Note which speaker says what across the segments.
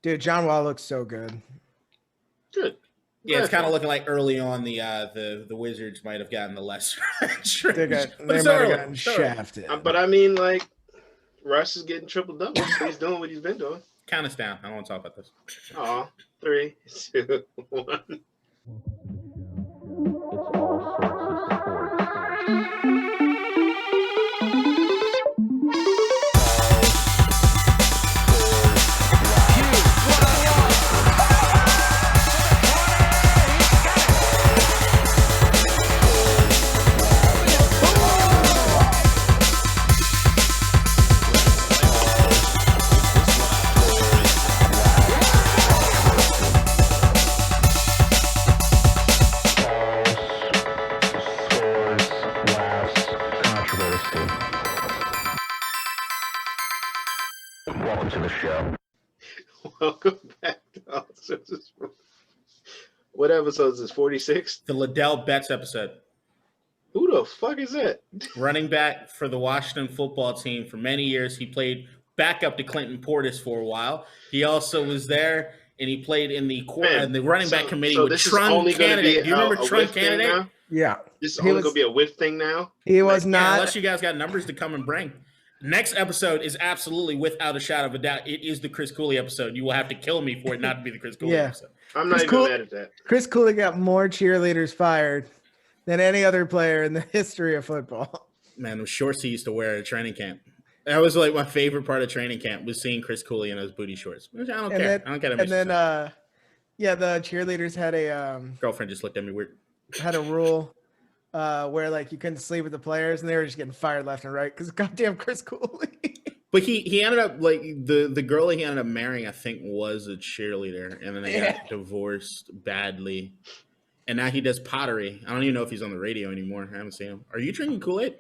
Speaker 1: Dude, John Wall looks so good.
Speaker 2: Good.
Speaker 3: Yeah, it's kind of looking like early on the Wizards might have gotten the less strange.
Speaker 1: They might have gotten shafted.
Speaker 2: But I mean, like, Russ is getting triple doubles. So he's doing what he's been doing.
Speaker 3: Count us down. I don't want to talk about this.
Speaker 2: Aw, 3, 2, 1.
Speaker 4: Welcome to the show.
Speaker 2: Welcome back to ASOS. What episode is this? 46?
Speaker 3: The Liddell Betts episode.
Speaker 2: Who the fuck is that?
Speaker 3: Running back for the Washington football team for many years. He played backup to Clinton Portis for a while. He also was there, and he played in the running back committee with Trun Candidate. Do you remember Trun Candidate?
Speaker 1: Yeah.
Speaker 2: This is only going to be a whiff thing now?
Speaker 1: He was not.
Speaker 3: Unless you guys got numbers to come and bring. Next episode is absolutely, without a shadow of a doubt, it is the Chris Cooley episode. You will have to kill me for it not to be the Chris Cooley episode.
Speaker 2: I'm not even mad at that.
Speaker 1: Chris Cooley got more cheerleaders fired than any other player in the history of football.
Speaker 3: Man, those shorts he used to wear at training camp. That was like my favorite part of training camp was seing Chris Cooley in those booty shorts. Which I don't care. I don't get him.
Speaker 1: And then, the cheerleaders had a
Speaker 3: girlfriend just looked at me weird.
Speaker 1: Had a rule where like you couldn't sleep with the players, and they were just getting fired left and right because goddamn Chris Cooley.
Speaker 3: But he ended up like the girl he ended up marrying, I think, was a cheerleader, and then they got divorced badly. And now he does pottery. I don't even know if he's on the radio anymore. I haven't seen him. Are you drinking Kool-Aid?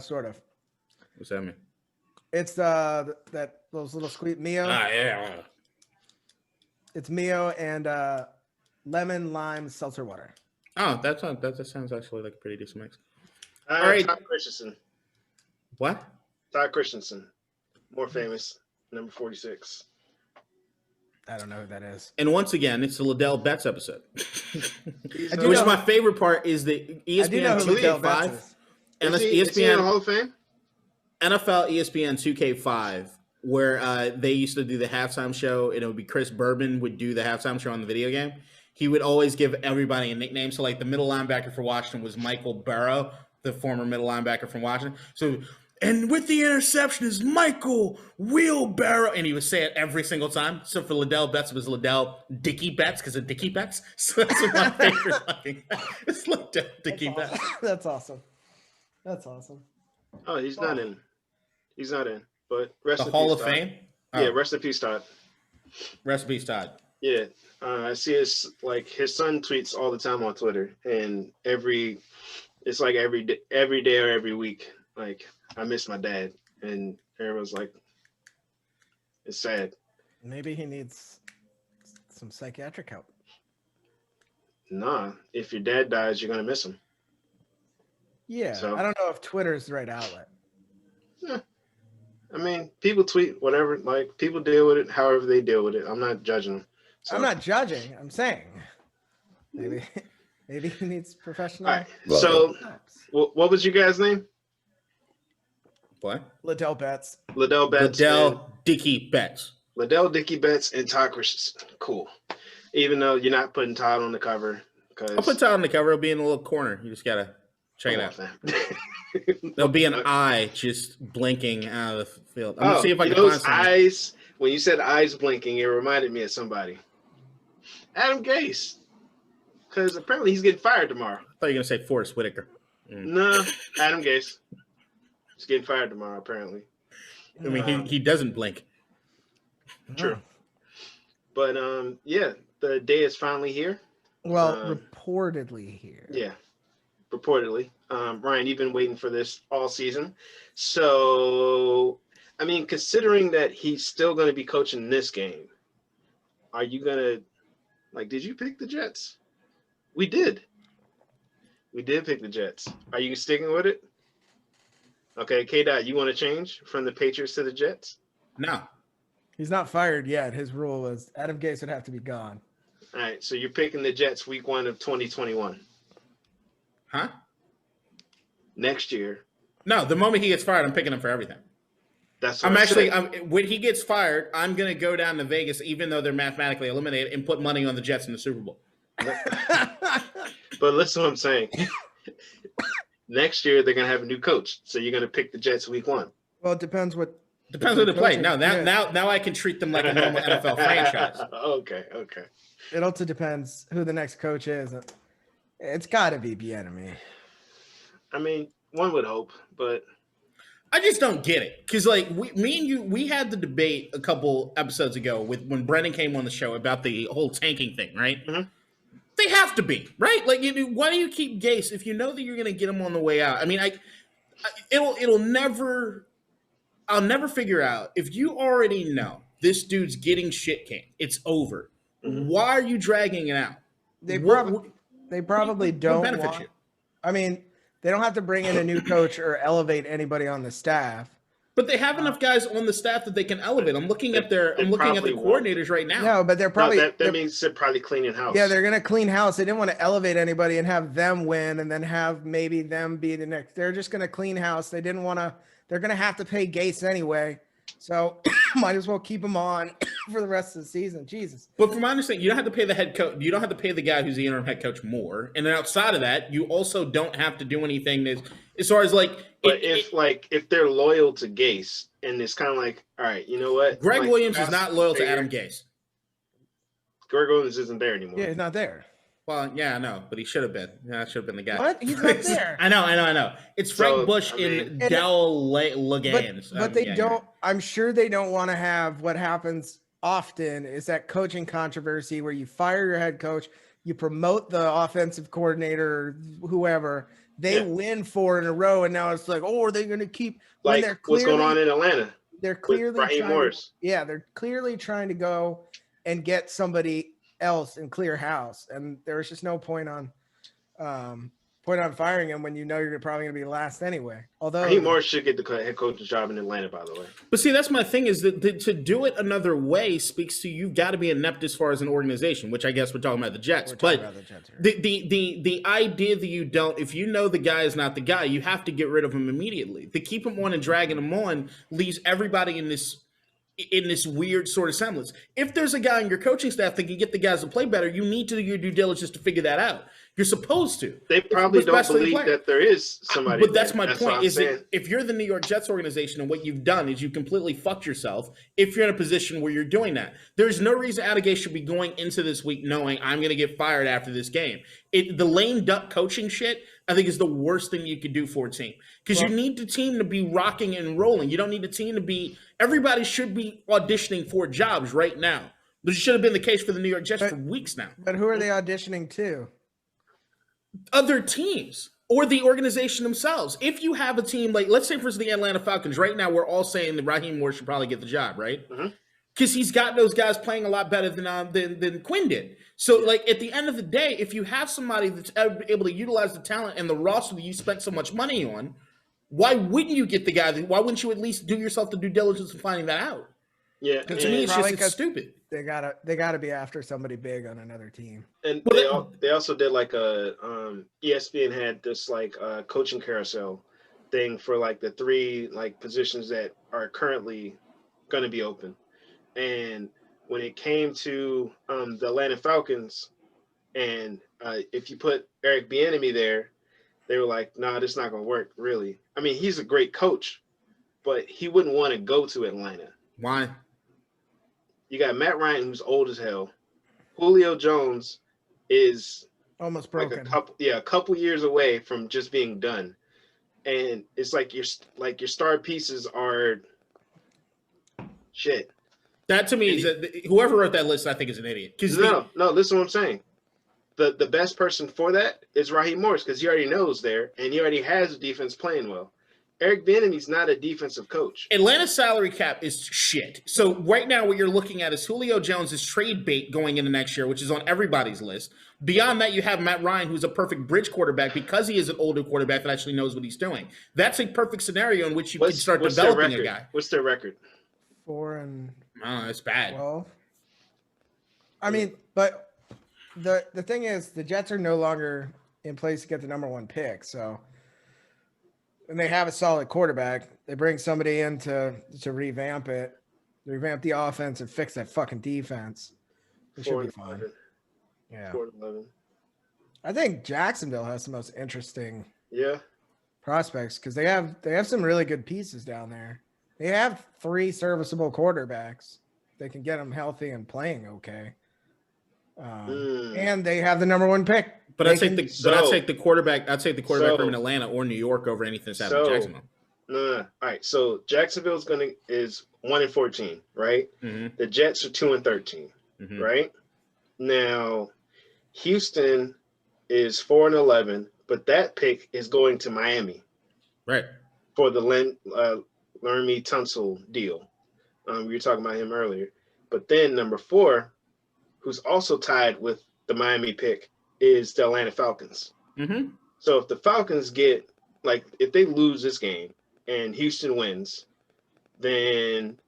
Speaker 1: Sort of.
Speaker 3: What's that mean?
Speaker 1: It's that those little squeeze Mio.
Speaker 3: Yeah.
Speaker 1: It's Mio and lemon lime seltzer water.
Speaker 3: Oh, that sounds actually like a pretty decent mix.
Speaker 2: All right, Todd Christensen.
Speaker 3: What?
Speaker 2: Todd Christensen, more famous, number 46.
Speaker 1: I don't know who that is.
Speaker 3: And once again, it's the Liddell Betts episode. Which my favorite part is the ESPN 2K5.
Speaker 2: And is he in the Hall of Fame?
Speaker 3: NFL ESPN 2K5, where they used to do the halftime show, and it would be Chris Bourbon would do the halftime show on the video game. He would always give everybody a nickname. So, like, the middle linebacker for Washington was Michael Barrow, the former middle linebacker from Washington. So, and with the interception is Michael Wheelbarrow. And he would say it every single time. So, for Liddell Betts, it was Liddell Dicky Betts because of Dicky Betts. So, that's my favorite fucking. It's Liddell Dicky Betts.
Speaker 1: That's awesome. That's awesome.
Speaker 2: Oh, he's not in. He's not in. But rest in peace,
Speaker 3: Hall of
Speaker 2: Todd.
Speaker 3: Fame? Oh.
Speaker 2: Yeah, rest in peace, Todd.
Speaker 3: Rest in peace, Todd.
Speaker 2: Yeah. I see his son tweets all the time on Twitter, and it's like every day or every week, like, I miss my dad, and everyone's like, it's sad.
Speaker 1: Maybe he needs some psychiatric help.
Speaker 2: Nah, if your dad dies, you're gonna miss him.
Speaker 1: Yeah, so, I don't know if Twitter is the right outlet.
Speaker 2: Yeah. I mean, people tweet whatever, like, people deal with it however they deal with it. I'm not judging them. So.
Speaker 1: I'm not judging. I'm saying maybe he needs professional.
Speaker 2: All right. So, what was your guy's name?
Speaker 3: What?
Speaker 1: Liddell Betts.
Speaker 2: Liddell Betts.
Speaker 3: Liddell Dicky Betts.
Speaker 2: Liddell Dicky Betts and Todd Christensen. Cool. Even though you're not putting Todd on the cover.
Speaker 3: I'll put Todd on the cover. It'll be in a little corner. You just gotta check it out. There'll be an eye just blinking out of the field. I'm gonna see if I can find something.
Speaker 2: Eyes. When you said eyes blinking, it reminded me of somebody. Adam Gase. Because apparently he's getting fired tomorrow.
Speaker 3: I thought you were going to say Forrest Whitaker.
Speaker 2: No, Adam Gase. He's getting fired tomorrow, apparently.
Speaker 3: I mean, he doesn't blink.
Speaker 2: True. But, yeah, the day is finally here.
Speaker 1: Well, reportedly here.
Speaker 2: Yeah, reportedly. Ryan, you've been waiting for this all season. So, I mean, considering that he's still going to be coaching this game, are you going to, like, did you pick the Jets? We did. We did pick the Jets. Are you sticking with it? Okay, K-Dot, you want to change from the Patriots to the Jets?
Speaker 3: No.
Speaker 1: He's not fired yet. His rule was Adam Gase would have to be gone.
Speaker 2: All right, so you're picking the Jets week 1 of 2021.
Speaker 3: Huh?
Speaker 2: Next year.
Speaker 3: No, the moment he gets fired, I'm picking him for everything.
Speaker 2: That's what
Speaker 3: when he gets fired, I'm going to go down to Vegas, even though they're mathematically eliminated, and put money on the Jets in the Super Bowl.
Speaker 2: But listen to what I'm saying. Next year, they're going to have a new coach. So you're going to pick the Jets week 1.
Speaker 1: Well, it depends what.
Speaker 3: Depends who they play. Now I can treat them like a normal NFL franchise.
Speaker 2: Okay.
Speaker 1: It also depends who the next coach is. It's got to be Bieniemy.
Speaker 2: I mean, one would hope, but
Speaker 3: I just don't get it. Because, like, me and you, we had the debate a couple episodes ago when Brendan came on the show about the whole tanking thing, right?
Speaker 2: Mm-hmm.
Speaker 3: They have to be, right? Like, why do you keep Gase if you know that you're going to get him on the way out? I mean, it'll never. I'll never figure out if you already know this dude's getting shit canned. It's over. Mm-hmm. Why are you dragging it out?
Speaker 1: They probably don't benefit you. I mean, they don't have to bring in a new coach or elevate anybody on the staff.
Speaker 3: But they have enough guys on the staff that they can elevate. I'm looking at the coordinators right now.
Speaker 1: No, but they're probably
Speaker 2: that means they're probably cleaning house.
Speaker 1: Yeah, they're gonna clean house. They didn't want to elevate anybody and have them win and then have maybe them be the next. They're just gonna clean house. They didn't want to. They're gonna have to pay Gase anyway, so might as well keep him on for the rest of the season. Jesus.
Speaker 3: But from my understanding, you don't have to pay the head coach. You don't have to pay the guy who's the interim head coach more. And then outside of that, you also don't have to do anything as far as like.
Speaker 2: But if they're loyal to Gase, and it's kind of like, all right, you know what?
Speaker 3: Greg Williams is not loyal to Adam Gase.
Speaker 2: Greg Williams isn't there anymore.
Speaker 1: Yeah, he's not there.
Speaker 3: Well, yeah, I know, but he should have been. Yeah, that should have been the guy.
Speaker 1: What? He's not there.
Speaker 3: I know. It's Frank Bush in Dell Legans.
Speaker 1: But they don't. I'm sure they don't want to have what happens often is that coaching controversy where you fire your head coach, you promote the offensive coordinator, whoever. They win 4 in a row, and now it's like, oh, are they going to keep?
Speaker 2: Like what's going on in Atlanta?
Speaker 1: They're clearly
Speaker 2: Raheem Morris.
Speaker 1: They're clearly trying to go and get somebody else and clear house, and there's just no point on firing him when you know you're probably going to be last anyway. Although
Speaker 2: Raheem Morris should get the head coach's job in Atlanta, by the way.
Speaker 3: But see, that's my thing is that to do it another way speaks to you've got to be inept as far as an organization, which I guess we're talking about the Jets. The idea that you don't, if you know the guy is not the guy, you have to get rid of him immediately. To keep him on and dragging him on leaves everybody in this weird sort of semblance. If there's a guy on your coaching staff that can get the guys to play better, you need to do your due diligence to figure that out. You're supposed to.
Speaker 2: They probably don't believe that there is somebody.
Speaker 3: But that's my point. Is that if you're the New York Jets organization and what you've done is you completely fucked yourself. If you're in a position where you're doing that, there's no reason Adam Gase should be going into this week knowing I'm going to get fired after this game. The lame duck coaching shit, I think, is the worst thing you could do for a team because you need the team to be rocking and rolling. You don't need the team to be. Everybody should be auditioning for jobs right now. This should have been the case for the New York Jets for weeks now.
Speaker 1: But who are they auditioning to?
Speaker 3: Other teams or the organization themselves. If you have a team like, let's say, for instance, the Atlanta Falcons, right now we're all saying that Raheem Morris should probably get the job, right? Because he's got those guys playing a lot better than Quinn did. So, like, at the end of the day, if you have somebody that's able to utilize the talent and the roster that you spent so much money on, why wouldn't you get the guy? Why wouldn't you at least do yourself the due diligence in finding that out?
Speaker 2: Yeah,
Speaker 3: to me, it's stupid.
Speaker 1: They gotta be after somebody big on another team.
Speaker 2: And they also did like a ESPN had this like coaching carousel thing for like the 3 like positions that are currently going to be open. And when it came to the Atlanta Falcons, and if you put Eric Bieniemy there, they were like, "Nah, this is not going to work." Really, I mean, he's a great coach, but he wouldn't want to go to Atlanta.
Speaker 3: Why?
Speaker 2: You got Matt Ryan, who's old as hell. Julio Jones is
Speaker 1: almost broken.
Speaker 2: A couple years away from just being done, and it's like your star pieces are shit.
Speaker 3: That to me is that whoever wrote that list, I think, is an idiot.
Speaker 2: No, listen to what I'm saying. The best person for that is Raheem Morris because he already knows there, and he already has a defense playing well. Eric Bieniemy's not a defensive coach.
Speaker 3: Atlanta's salary cap is shit. So right now what you're looking at is Julio Jones' trade bait going into next year, which is on everybody's list. Beyond that, you have Matt Ryan, who's a perfect bridge quarterback because he is an older quarterback that actually knows what he's doing. That's a perfect scenario in which you can start developing a guy.
Speaker 2: What's their record?
Speaker 1: 4 and
Speaker 3: I don't know. It's bad.
Speaker 1: Well, I mean, but the thing is, the Jets are no longer in place to get the number 1 pick. So, and they have a solid quarterback. They bring somebody in to revamp it, revamp the offense, and fix that fucking defense. It should be fine. Yeah.
Speaker 2: 4-11.
Speaker 1: I think Jacksonville has the most interesting
Speaker 2: Yeah.
Speaker 1: prospects because they have some really good pieces down there. They have 3 serviceable quarterbacks. They can get them healthy and playing okay. And they have the number 1 pick.
Speaker 3: But I'd take the quarterback. I'd take the quarterback from Atlanta or New York over anything that's happening in Jacksonville.
Speaker 2: No. All right. So Jacksonville's is 1-14, right?
Speaker 3: Mm-hmm.
Speaker 2: The Jets are 2-13,
Speaker 3: Mm-hmm.
Speaker 2: right? Now, Houston is 4-11, but that pick is going to Miami,
Speaker 3: Right?
Speaker 2: For the Laramie Tunsil deal. We were talking about him earlier. But then number 4, who's also tied with the Miami pick, is the Atlanta Falcons.
Speaker 3: Mm-hmm.
Speaker 2: So if the Falcons if they lose this game and Houston wins, then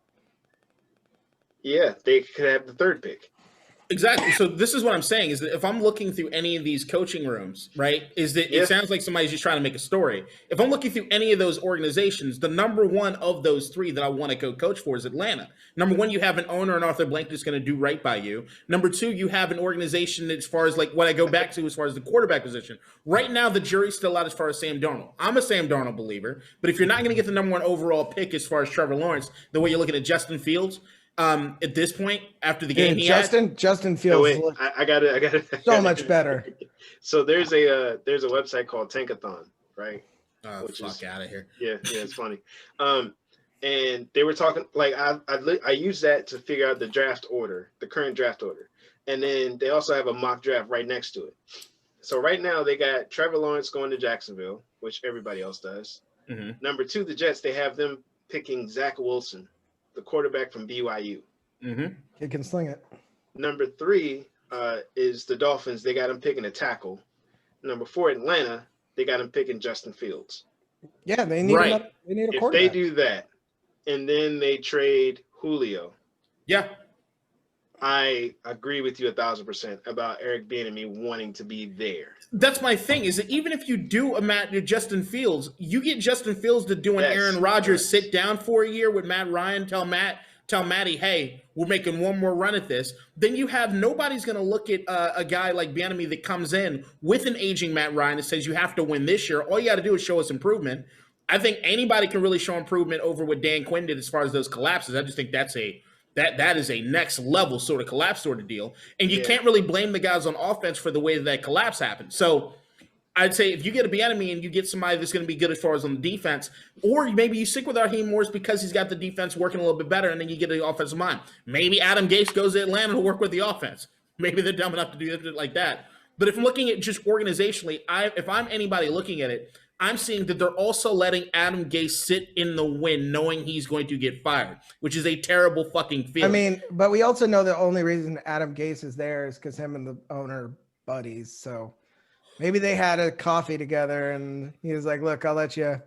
Speaker 2: yeah, they could have the 3rd pick.
Speaker 3: Exactly. So this is what I'm saying is that if I'm looking through any of these coaching rooms, right, is that it sounds like somebody's just trying to make a story. If I'm looking through any of those organizations, the number 1 of those 3 that I want to go coach for is Atlanta. Number 1, you have an owner and Arthur Blank that's going to do right by you. Number 2, you have an organization as far as like what I go back to as far as the quarterback position. Right now, the jury's still out as far as Sam Darnold. I'm a Sam Darnold believer, but if you're not going to get the number 1 overall pick as far as Trevor Lawrence, the way you're looking at Justin Fields, at this point, after the game,
Speaker 1: Justin Fields
Speaker 2: I got it.
Speaker 1: So much better.
Speaker 2: So there's a website called Tankathon, right?
Speaker 3: Oh, fuck out of here.
Speaker 2: Yeah, it's funny. And they were talking I use that to figure out the current draft order, and then they also have a mock draft right next to it. So right now they got Trevor Lawrence going to Jacksonville, which everybody else does.
Speaker 3: Mm-hmm.
Speaker 2: Number 2, the Jets, they have them picking Zach Wilson, the quarterback from BYU.
Speaker 3: Mm-hmm.
Speaker 1: He can sling it.
Speaker 2: Number 3 is the Dolphins. They got him picking a tackle. Number 4, Atlanta, they got him picking Justin Fields.
Speaker 1: Yeah, they need a quarterback.
Speaker 2: If they do that, and then they trade Julio.
Speaker 3: Yeah.
Speaker 2: I agree with you 1,000% about Eric Bieniemy wanting to be there.
Speaker 3: That's my thing, is that even if you do Justin Fields, you get Justin Fields to do an Aaron Rodgers sit down for a year with Matt Ryan, tell Matty, hey, we're making one more run at this. Then you have nobody's going to look at a guy like Bieniemy that comes in with an aging Matt Ryan and says you have to win this year. All you got to do is show us improvement. I think anybody can really show improvement over what Dan Quinn did as far as those collapses. I just think that is a next level sort of collapse sort of deal. And you can't really blame the guys on offense for the way that collapse happened. So I'd say if you get a Bieniemy and you get somebody that's going to be good as far as on the defense, or maybe you stick with Raheem Morris because he's got the defense working a little bit better, and then you get the offensive mind. Maybe Adam Gase goes to Atlanta to work with the offense. Maybe they're dumb enough to do it like that. But if I'm looking at just organizationally, if I'm anybody looking at it, I'm seeing that they're also letting Adam Gase sit in the wind knowing he's going to get fired, which is a terrible fucking feeling.
Speaker 1: I mean, but we also know the only reason Adam Gase is there is because him and the owner buddies. So maybe they had a coffee together and he was like, look, I'll let you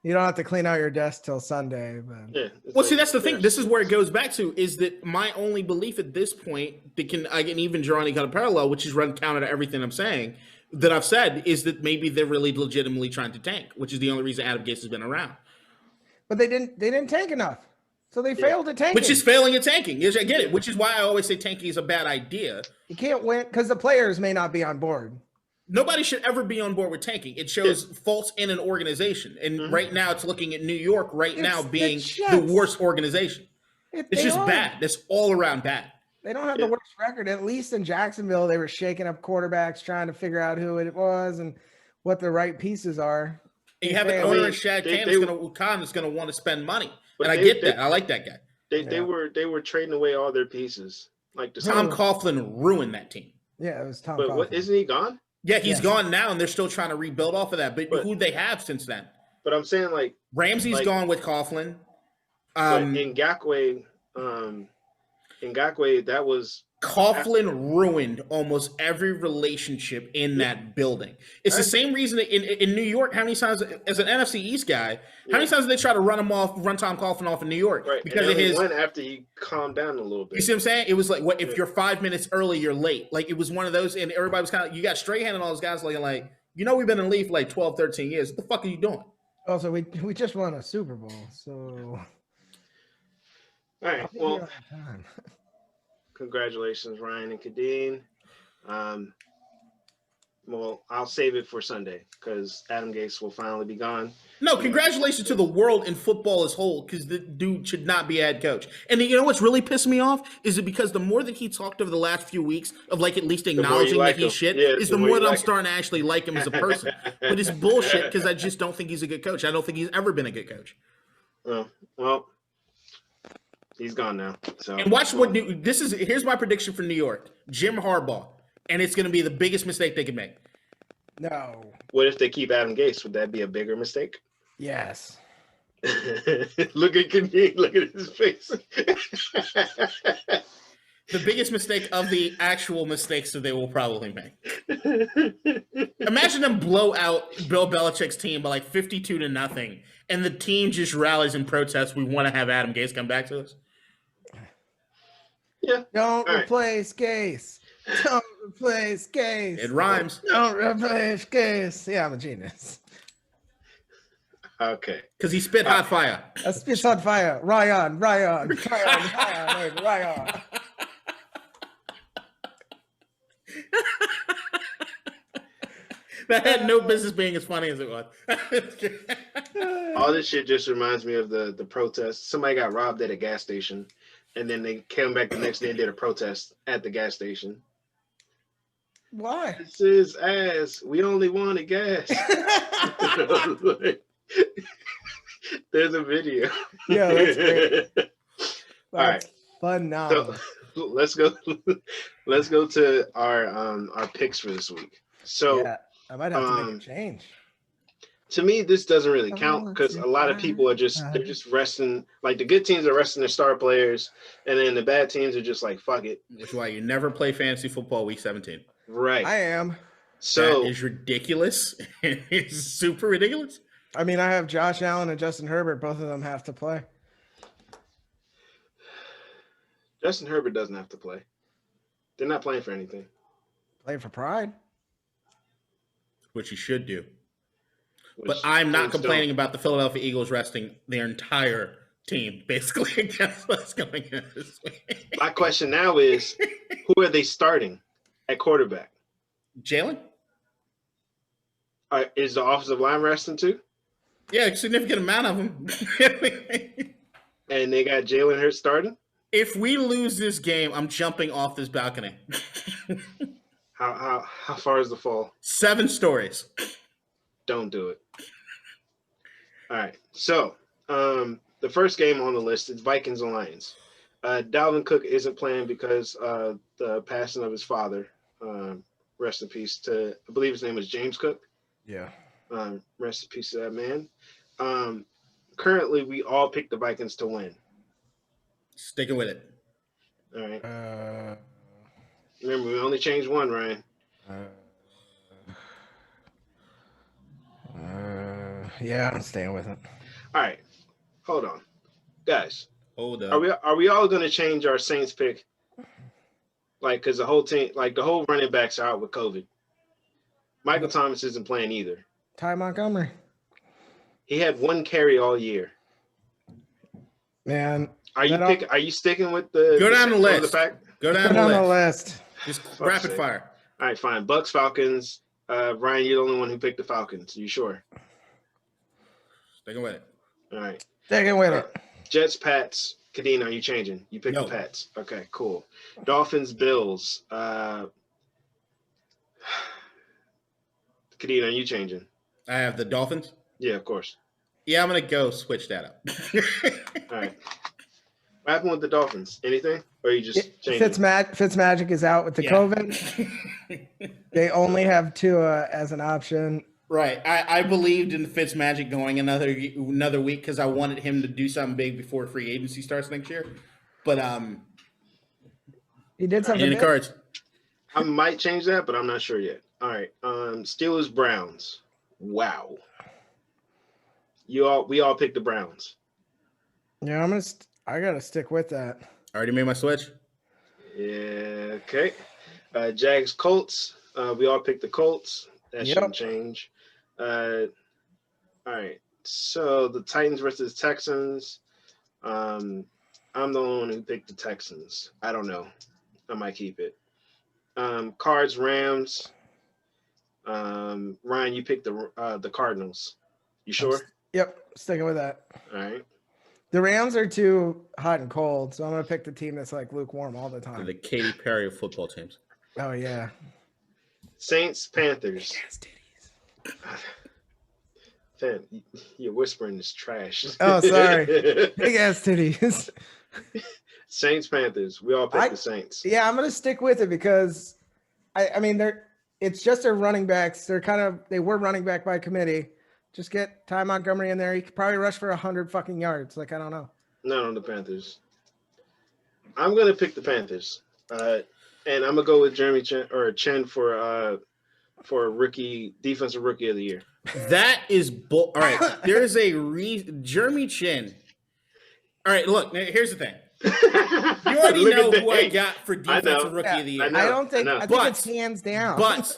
Speaker 1: don't have to clean out your desk till Sunday. But
Speaker 3: well, see, that's the thing. This is where it goes back to is that my only belief at this point I can even draw any kind of parallel, which is run counter to everything I'm saying, that I've said, is that maybe they're really legitimately trying to tank, which is the only reason Adam Gase has been around.
Speaker 1: But they didn't tank enough. So they failed at tanking.
Speaker 3: Which is failing at tanking. Yes, I get it. Which is why I always say tanking is a bad idea.
Speaker 1: You can't win because the players may not be on board. Nobody
Speaker 3: should ever be on board with tanking. It shows faults in an organization. And right now it's looking at New York now being the worst organization. It's just bad. That's all around bad.
Speaker 1: They don't have the worst record. At least in Jacksonville, they were shaking up quarterbacks, trying to figure out who it was and what the right pieces are.
Speaker 3: And you have an owner in Shad Khan that's going to want to spend money. And I get that. I like that guy.
Speaker 2: They were trading away all their pieces. Like
Speaker 3: Tom Coughlin ruined that team.
Speaker 1: Yeah, it was Tom
Speaker 2: Coughlin. But isn't he gone?
Speaker 3: Yeah, he's gone now, and they're still trying to rebuild off of that. But who'd they have since then?
Speaker 2: But I'm saying, like...
Speaker 3: Ramsey's gone with Coughlin.
Speaker 2: In Ngakoue, that was
Speaker 3: Coughlin ruined almost every relationship in that building. It's the same reason that in New York, how many times, as an NFC East guy, how many times did they try to run Tom Coughlin off in New York?
Speaker 2: Right.
Speaker 3: Because
Speaker 2: and
Speaker 3: of his.
Speaker 2: went after he calmed down a little bit.
Speaker 3: You see what I'm saying? It was like, what if you're 5 minutes early, you're late. Like, it was one of those, and everybody was kind of, you got Strahan and all those guys like, we've been in the league for like 12, 13 years. What the fuck are you doing?
Speaker 1: Also, we just won a Super Bowl, so.
Speaker 2: All right. Well, congratulations, Ryan and Kadeen. Well, I'll save it for Sunday because Adam Gase will finally be gone.
Speaker 3: No, congratulations to the world and football as whole, because the dude should not be a head coach. And you know what's really pissed me off is it because the more that he talked over the last few weeks of like at least acknowledging that he's shit, is the more that I'm starting to actually like him as a person. But it's bullshit because I just don't think he's a good coach. I don't think he's ever been a good coach.
Speaker 2: Well, he's gone now. So
Speaker 3: and watch here's my prediction for New York: Jim Harbaugh, and it's going to be the biggest mistake they can make.
Speaker 1: No.
Speaker 2: What if they keep Adam Gase? Would that be a bigger mistake?
Speaker 1: Yes.
Speaker 2: Look at his face.
Speaker 3: The biggest mistake of the actual mistakes that they will probably make. Imagine them blow out Bill Belichick's team by like 52-0, and the team just rallies and protests. We want to have Adam Gase come back to us.
Speaker 2: Yeah.
Speaker 1: Don't replace Gase. Don't replace Gase.
Speaker 3: It rhymes.
Speaker 1: Don't replace Gase. Yeah, I'm a genius.
Speaker 2: Okay.
Speaker 3: Because he spit hot fire.
Speaker 1: Spits on fire. Ryan. Ryan.
Speaker 3: That had no business being as funny as it was.
Speaker 2: All this shit just reminds me of the protest. Somebody got robbed at a gas station, and then they came back the next day and did a protest at the gas station.
Speaker 1: Why?
Speaker 2: This is ass. We only wanted gas. There's a video.
Speaker 1: Yeah, that's great.
Speaker 2: All right.
Speaker 1: Phenomenal.
Speaker 2: So let's go to our picks for this week. So
Speaker 1: yeah, I might have to make a change.
Speaker 2: To me, this doesn't really count because a lot of people are they're just resting. Like the good teams are resting their star players, and then the bad teams are just like, fuck it.
Speaker 3: Which is why you never play fantasy football week 17.
Speaker 2: Right.
Speaker 1: I am.
Speaker 2: So
Speaker 3: that is ridiculous. It's super ridiculous.
Speaker 1: I mean, I have Josh Allen and Justin Herbert. Both of them have to play.
Speaker 2: Justin Herbert doesn't have to play. They're not playing for anything.
Speaker 1: Play for pride.
Speaker 3: Which you should do. But I'm not complaining about the Philadelphia Eagles resting their entire team, basically, against what's going on this week.
Speaker 2: My question now is, who are they starting at quarterback?
Speaker 3: Jalen?
Speaker 2: Is the offensive line resting too?
Speaker 3: Yeah, a significant amount of them.
Speaker 2: And they got Jalen Hurts starting?
Speaker 3: If we lose this game, I'm jumping off this balcony.
Speaker 2: How far is the fall?
Speaker 3: 7 stories.
Speaker 2: Don't do it. All right. So the first game on the list is Vikings and Lions. Dalvin Cook isn't playing because the passing of his father. Rest in peace to, I believe his name is James Cook.
Speaker 1: Yeah.
Speaker 2: Rest in peace to that man. Currently, we all picked the Vikings to win.
Speaker 3: Sticking with it.
Speaker 2: All right. Remember, we only changed one, Ryan.
Speaker 1: Yeah, I'm staying with it.
Speaker 2: All right. Hold on. Guys.
Speaker 3: Hold up.
Speaker 2: Are we all going to change our Saints pick? Like, because the whole team, like the whole running backs are out with COVID. Michael Thomas isn't playing either.
Speaker 1: Ty Montgomery.
Speaker 2: He had 1 carry all year.
Speaker 1: Man.
Speaker 2: Are you sticking with the
Speaker 3: Go down the list. Go down the list. Just rapid fire.
Speaker 2: All right, fine. Bucks, Falcons. Ryan, you're the only one who picked the Falcons. You sure?
Speaker 3: Sticking with it.
Speaker 2: All right.
Speaker 1: Sticking with it.
Speaker 2: Jets, Pats. Kadeen, are you changing? You picked the Pats. Okay, cool. Dolphins, Bills. Kadeen, are you changing?
Speaker 3: I have the Dolphins.
Speaker 2: Yeah, of course.
Speaker 3: Yeah, I'm going to go switch that up.
Speaker 2: All right. What happened with the Dolphins? Anything? Or are you just changing?
Speaker 1: Fitzmagic is out with the COVID. They only have Tua as an option.
Speaker 3: Right. I believed in Fitzmagic going another week because I wanted him to do something big before free agency starts next year. But
Speaker 1: He did something.
Speaker 3: In the
Speaker 1: big.
Speaker 3: cards.
Speaker 2: I might change that, but I'm not sure yet. All right. Steelers Browns. Wow. We all picked the Browns.
Speaker 1: Yeah, I gotta stick with that.
Speaker 3: I already made my switch.
Speaker 2: Yeah. Okay. Jags Colts. We all picked the Colts. That
Speaker 1: Yep.
Speaker 2: shouldn't change. All right. So the Titans versus Texans. I'm the only one who picked the Texans. I don't know. I might keep it. Cards Rams. Ryan, you picked the Cardinals. You sure?
Speaker 1: Yep, sticking with that.
Speaker 2: All right.
Speaker 1: The Rams are too hot and cold, so I'm gonna pick the team that's like lukewarm all the time.
Speaker 3: The Katy Perry of football teams.
Speaker 1: Oh yeah.
Speaker 2: Saints Panthers.
Speaker 1: Yes, titties.
Speaker 2: Fam, you're whispering this trash.
Speaker 1: Oh, sorry. Big ass titties.
Speaker 2: Saints Panthers. We all picked the Saints.
Speaker 1: Yeah, I'm gonna stick with it because I mean it's just their running backs. They were running back by committee. Just get Ty Montgomery in there. He could probably rush for 100 fucking yards. Like, I don't know.
Speaker 2: Not on the Panthers. I'm gonna pick the Panthers. And I'm gonna go with Jeremy Chen for defensive rookie of the year.
Speaker 3: That is all right. There's a Jeremy Chin. All right, look. Here's the thing. You already know who I got for defensive rookie of the year.
Speaker 1: I think it's hands down.
Speaker 3: But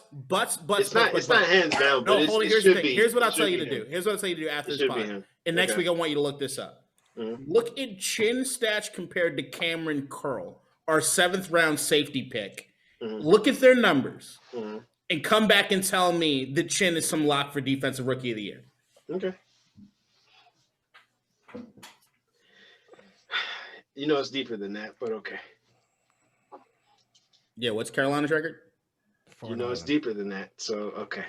Speaker 2: it's not hands down. But
Speaker 3: here's the thing. Here's what I'll tell you to do. Here's what I'll tell you to do after this pod. And next week I want you to look this up.
Speaker 2: Mm-hmm.
Speaker 3: Look at Chin stats compared to Cameron Curl, our 7th round safety pick.
Speaker 2: Mm-hmm.
Speaker 3: Look at their numbers.
Speaker 2: Mm-hmm.
Speaker 3: And come back and tell me that Chin is some lock for defensive rookie of the year.
Speaker 2: Okay. You know it's deeper than that, but okay.
Speaker 3: Yeah, what's Carolina's record?
Speaker 2: You know it's deeper than that, so okay.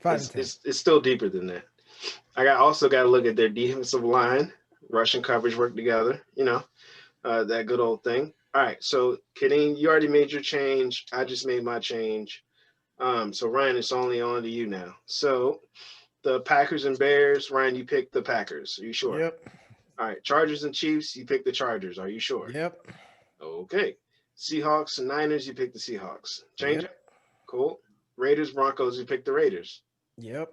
Speaker 1: 5-10.
Speaker 2: It's still deeper than that. I also got to look at their defensive line, rushing coverage work together. You know, that good old thing. All right, so Kadeen, you already made your change. I just made my change. So Ryan, it's only on to you now. So the Packers and Bears, Ryan, you picked the Packers. Are you sure?
Speaker 1: Yep.
Speaker 2: All right, Chargers and Chiefs, you picked the Chargers. Are you sure?
Speaker 1: Yep.
Speaker 2: Okay. Seahawks and Niners, you picked the Seahawks. Change
Speaker 1: Yep.
Speaker 2: it? Cool. Raiders, Broncos, you picked the Raiders.
Speaker 1: Yep.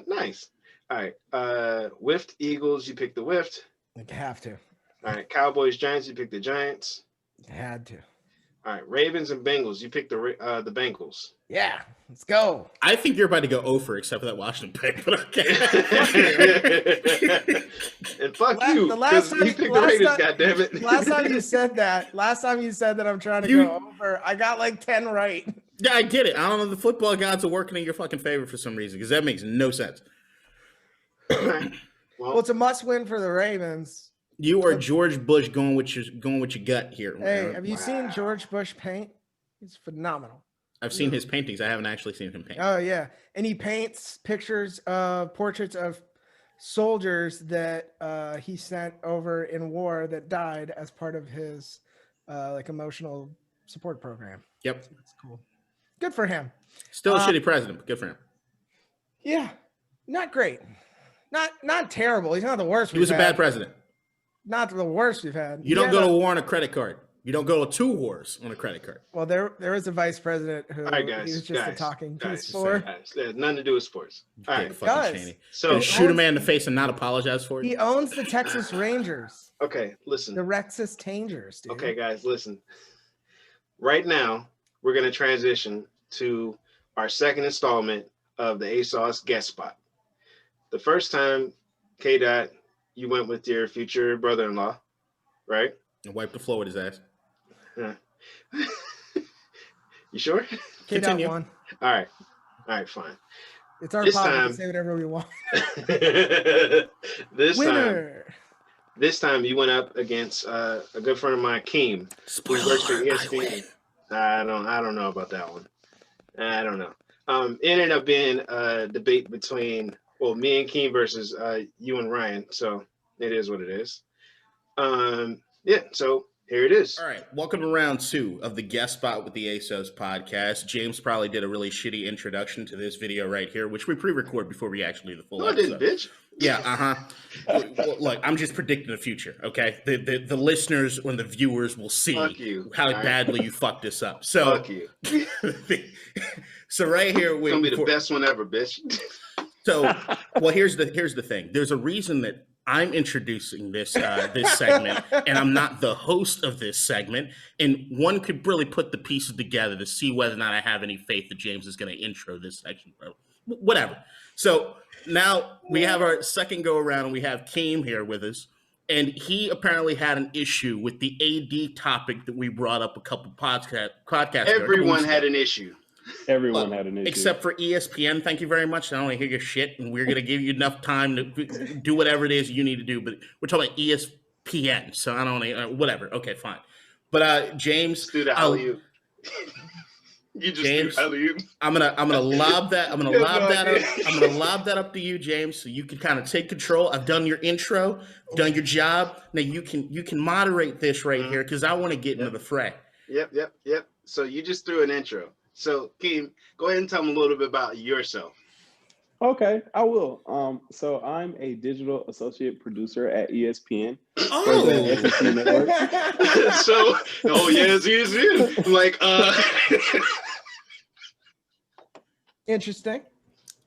Speaker 2: Nice. All right. Whiffed Eagles, you picked the Whiffed.
Speaker 1: You have to.
Speaker 2: All right. Cowboys, Giants, you picked the Giants.
Speaker 1: Had to.
Speaker 2: All right. Ravens and Bengals, you picked the Bengals.
Speaker 1: Yeah. Let's go.
Speaker 3: I think you're about to go over except for that Washington pick, but okay.
Speaker 2: And fuck you.
Speaker 1: The last time
Speaker 2: you picked the Raiders, goddammit.
Speaker 1: Last time you said that I'm trying to go over, I got like 10 right.
Speaker 3: Yeah, I get it. I don't know. The football gods are working in your fucking favor for some reason because that makes no sense.
Speaker 2: Well,
Speaker 1: it's a must win for the Ravens.
Speaker 3: You are George Bush going with your gut here.
Speaker 1: Hey, have you seen George Bush paint? He's phenomenal.
Speaker 3: I've seen his paintings. I haven't actually seen him paint.
Speaker 1: Oh yeah, and he paints portraits of soldiers that he sent over in war that died as part of his like emotional support program.
Speaker 3: Yep,
Speaker 1: that's cool. Good for him.
Speaker 3: Still a shitty president, but good for him.
Speaker 1: Yeah, not great. Not terrible. He's not the worst.
Speaker 3: He was a bad president.
Speaker 1: Not the worst we've had.
Speaker 3: You don't go to war on a credit card. You don't go to 2 wars on a credit card.
Speaker 1: Well, there is a vice president who
Speaker 2: guys,
Speaker 1: he was just a talking piece for.
Speaker 2: It has nothing to do with sports. All right,
Speaker 1: guys.
Speaker 2: So
Speaker 3: shoot a man in the face and not apologize for it.
Speaker 1: He owns the Texas Rangers.
Speaker 2: Okay, listen.
Speaker 1: The Rexus Tangers, dude.
Speaker 2: Okay, guys, listen. Right now, we're going to transition to our second installment of the ASOS guest spot. The first time, K-Dot, you went with your future brother-in-law, right?
Speaker 3: And wiped the floor with his ass.
Speaker 2: Yeah. You sure?
Speaker 3: Continue.
Speaker 1: One.
Speaker 2: All right, fine.
Speaker 1: It's our podcast to say whatever we want.
Speaker 2: This time you went up against a good friend of mine, Keem, who works for ESPN. I don't know about that one. I don't know. It ended up being a debate between me and Keem versus you and Ryan. So it is what it is. Yeah. So Here it is.
Speaker 3: All right, welcome to round 2 of the guest spot with the ASOS podcast. James probably did a really shitty introduction to this video right here, which we pre-record before we actually do the full
Speaker 2: No, I
Speaker 3: episode.
Speaker 2: didn't, bitch.
Speaker 3: Yeah, Look, I'm just predicting the future, okay? The listeners and the viewers will see how badly you fucked this up. So,
Speaker 2: Fuck you.
Speaker 3: So right here,
Speaker 2: It's gonna be the best one ever, bitch.
Speaker 3: So, well, here's the thing. There's a reason that I'm introducing this segment, and I'm not the host of this segment. And one could really put the pieces together to see whether or not I have any faith that James is going to intro this section. Whatever. So now we have our second go around, and we have Keem here with us, and he apparently had an issue with the AD topic that we brought up a couple podcasts.
Speaker 2: Everyone had an issue.
Speaker 4: Everyone had an issue.
Speaker 3: Except for ESPN. Thank you very much. I don't want to hear your shit, and we're going to give you enough time to do whatever it is you need to do. But we're talking about ESPN, so I don't want to, whatever. Okay, fine. But James,
Speaker 2: do the alley-oop. You just
Speaker 3: James,
Speaker 2: do alley-oop.
Speaker 3: I'm gonna lob that. I'm gonna lob that up. I'm gonna lob that up to you, James, so you can kind of take control. I've done your intro, done your job. Now you can moderate this right here because I want to get into the fray.
Speaker 2: Yep. So you just threw an intro. So, Keem, go ahead and tell them a little bit about yourself.
Speaker 4: Okay, I will. So I'm a digital associate producer at ESPN.
Speaker 3: Oh,
Speaker 4: for the SEC network.
Speaker 2: So, yes. Like,
Speaker 1: Interesting.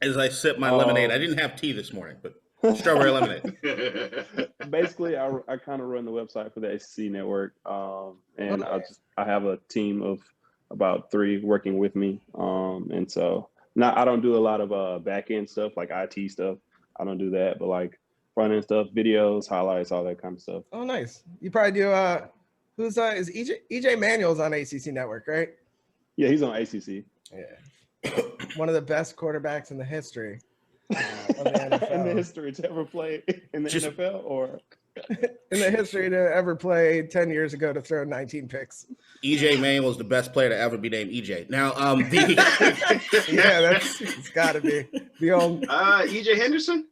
Speaker 3: as I sip my lemonade, I didn't have tea this morning, but strawberry lemonade.
Speaker 4: Basically, I kind of run the website for the SEC network, and I have a team of about 3 working with me, and so I don't do a lot of back end stuff like IT stuff. I don't do that, but like front end stuff, videos, highlights, all that kind of stuff.
Speaker 1: Oh, nice. You probably do. Is EJ Manuel's on ACC Network, right?
Speaker 4: Yeah, he's on ACC.
Speaker 1: Yeah, one of the best quarterbacks in the history. Of the NFL.
Speaker 4: In the history to ever play in the NFL, or
Speaker 1: in the history to ever play 10 years ago to throw 19 picks.
Speaker 3: EJ Manuel is the best player to ever be named EJ. Now,
Speaker 1: yeah, it's got to be the old
Speaker 2: EJ Henderson.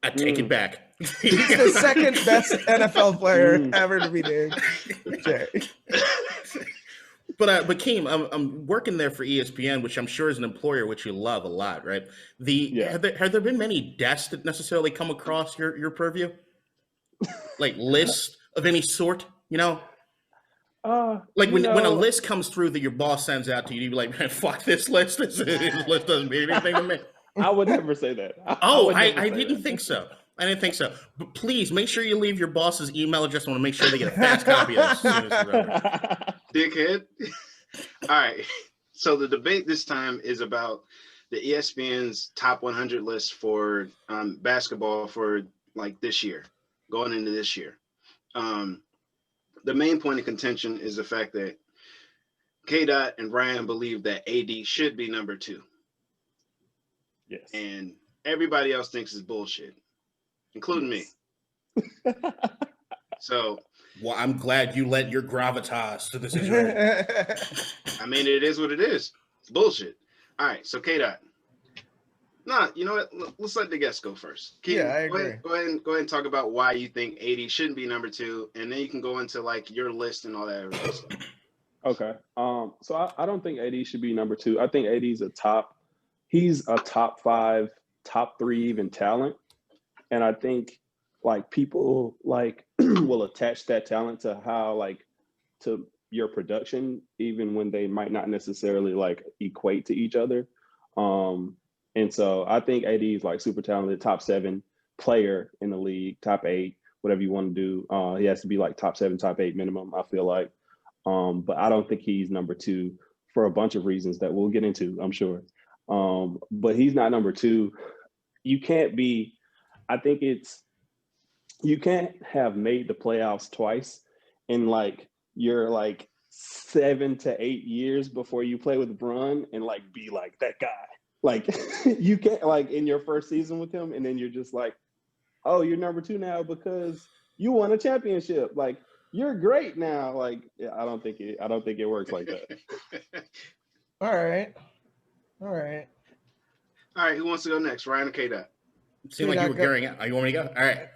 Speaker 3: I take it back.
Speaker 1: He's the second best NFL player ever to be named EJ.
Speaker 3: But Keem, I'm working there for ESPN, which I'm sure is an employer which you love a lot, right? Have there been many deaths that necessarily come across your purview? Like lists of any sort, like when a list comes through that your boss sends out to you, you'd be like, man, fuck this list. This list doesn't mean anything to me.
Speaker 4: I would never say that.
Speaker 3: I didn't think so. I didn't think so. But please make sure you leave your boss's email address. I want to make sure they get a fast copy of this as soon as it's over.
Speaker 2: Dickhead. All right. So the debate this time is about the ESPN's top 100 list for basketball for like this year, going into this year. The main point of contention is the fact that K-Dot and Ryan believe that AD should be number 2.
Speaker 4: Yes.
Speaker 2: And everybody else thinks it's bullshit, including me. So,
Speaker 3: well, I'm glad you lent your gravitas to this situation.
Speaker 2: I mean, it is what it is. It's bullshit. All right, so K-Dot. Nah, you know what? Let's let the guests go first.
Speaker 1: Yeah, I agree.
Speaker 2: Go ahead and talk about why you think AD shouldn't be number 2, and then you can go into like your list and all that other stuff.
Speaker 4: Okay. So I don't think AD should be number 2. I think AD's he's a top 5, top 3 even talent. And I think like people like will attach that talent to to your production, even when they might not necessarily like equate to each other. And so I think AD is like super talented, top 7 player in the league, top 8, whatever you want to do. He has to be like top 7, top 8 minimum, I feel like. But I don't think he's number 2 for a bunch of reasons that we'll get into, I'm sure. But he's not number 2. You can't have made the playoffs twice in like your like 7 to 8 years before you play with Bron and like be like that guy. Like you can't like in your first season with him and then you're just like, oh, you're number 2 now because you won a championship. Like you're great now. Like I don't think it works like that.
Speaker 1: All right.
Speaker 2: All right. Who wants to go next? Ryan or K-Dot?
Speaker 3: Seemed like you were gearing out. You want me to go? All right.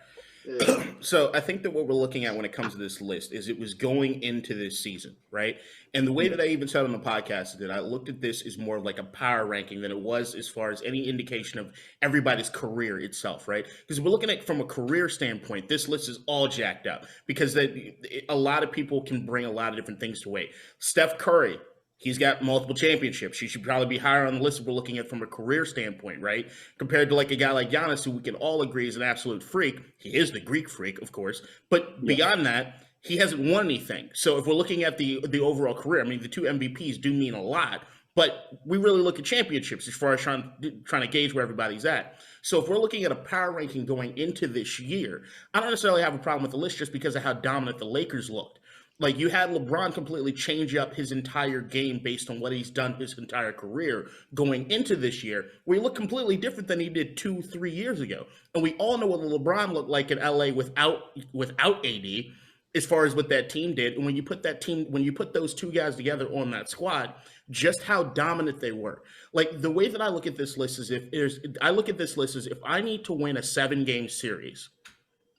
Speaker 2: Yeah.
Speaker 3: So I think that what we're looking at when it comes to this list is it was going into this season, right? And the way that I even said on the podcast is that I looked at this as more of like a power ranking than it was as far as any indication of everybody's career itself, right? Because we're looking at from a career standpoint, this list is all jacked up because a lot of people can bring a lot of different things to weight. Steph Curry, he's got multiple championships. He should probably be higher on the list if we're looking at from a career standpoint, right? Compared to like a guy like Giannis, who we can all agree is an absolute freak. He is the Greek freak, of course. But beyond that, he hasn't won anything. So if we're looking at the overall career, I mean, the two MVPs do mean a lot. But we really look at championships as far as trying to gauge where everybody's at. So if we're looking at a power ranking going into this year, I don't necessarily have a problem with the list just because of how dominant the Lakers looked. Like, you had LeBron completely change up his entire game based on what he's done his entire career going into this year, where he looked completely different than he did 2-3 years ago. And we all know what LeBron looked like in LA without AD, as far as what that team did. And when you put those two guys together on that squad, just how dominant they were. Like, the way that I look at this list is if I need to win a 7-game series,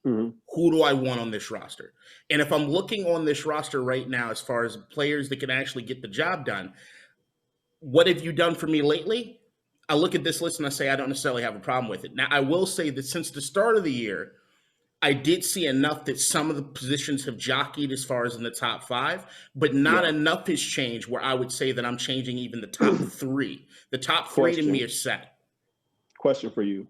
Speaker 3: who do I want on this roster? And if I'm looking on this roster right now, as far as players that can actually get the job done, what have you done for me lately? I look at this list and I say, I don't necessarily have a problem with it. Now, I will say that since the start of the year, I did see enough that some of the positions have jockeyed as far as in the top 5, but not enough has changed where I would say that I'm changing even the top 3. The top 3 to me are set.
Speaker 4: Question for you.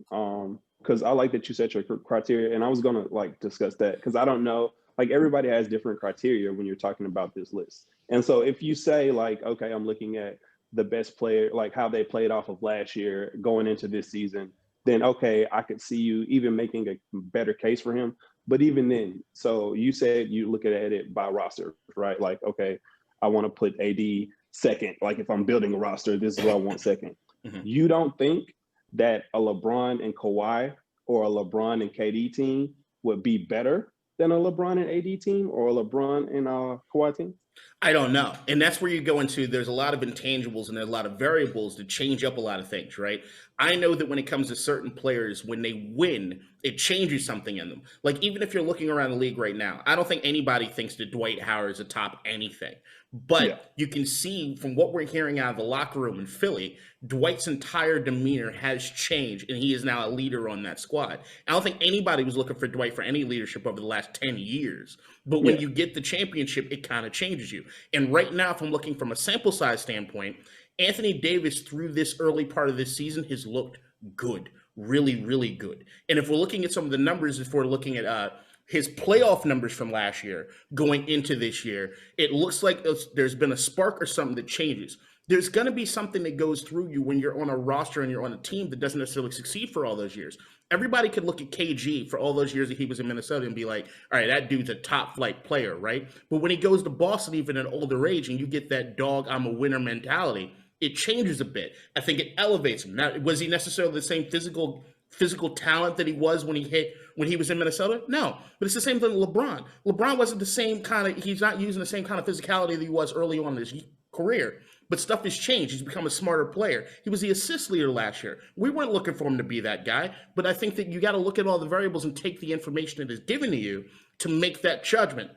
Speaker 4: Because I like that you set your criteria, and I was going to discuss that because I don't know, everybody has different criteria when you're talking about this list. And so if you say okay, I'm looking at the best player, how they played off of last year going into this season, then okay, I could see you even making a better case for him. But even then, so you said you look at it by roster, right? Okay, I want to put AD second. If I'm building a roster, this is what I want second. You don't think that a LeBron and Kawhi or a LeBron and KD team would be better than a LeBron and AD team or a LeBron and Kawhi team?
Speaker 3: I don't know. And that's where you go into, there's a lot of intangibles and there's a lot of variables that change up a lot of things, right? I know that when it comes to certain players, when they win, it changes something in them. Even if you're looking around the league right now, I don't think anybody thinks that Dwight Howard is atop anything. But you can see from what we're hearing out of the locker room in Philly, Dwight's entire demeanor has changed, and he is now a leader on that squad. I don't think anybody was looking for Dwight for any leadership over the last 10 years. But when you get the championship, it kind of changes you. And right now, if I'm looking from a sample size standpoint, Anthony Davis through this early part of this season has looked good, really, really good. And if we're looking at some of the numbers, if we're looking at his playoff numbers from last year going into this year, it looks like there's been a spark or something that changes. There's going to be something that goes through you when you're on a roster and you're on a team that doesn't necessarily succeed for all those years. Everybody could look at KG for all those years that he was in Minnesota and be like, all right, that dude's a top flight player, right? But when he goes to Boston, even at an older age, and you get that dog, I'm a winner mentality, it changes a bit. I think it elevates him. Now, was he necessarily the same physical talent that he was when he was in Minnesota? No, but it's the same thing with LeBron. LeBron wasn't the same he's not using the same kind of physicality that he was early on in his career. But stuff has changed. He's become a smarter player. He was the assist leader last year. We weren't looking for him to be that guy, but I think that you got to look at all the variables and take the information that is given to you to make that judgment.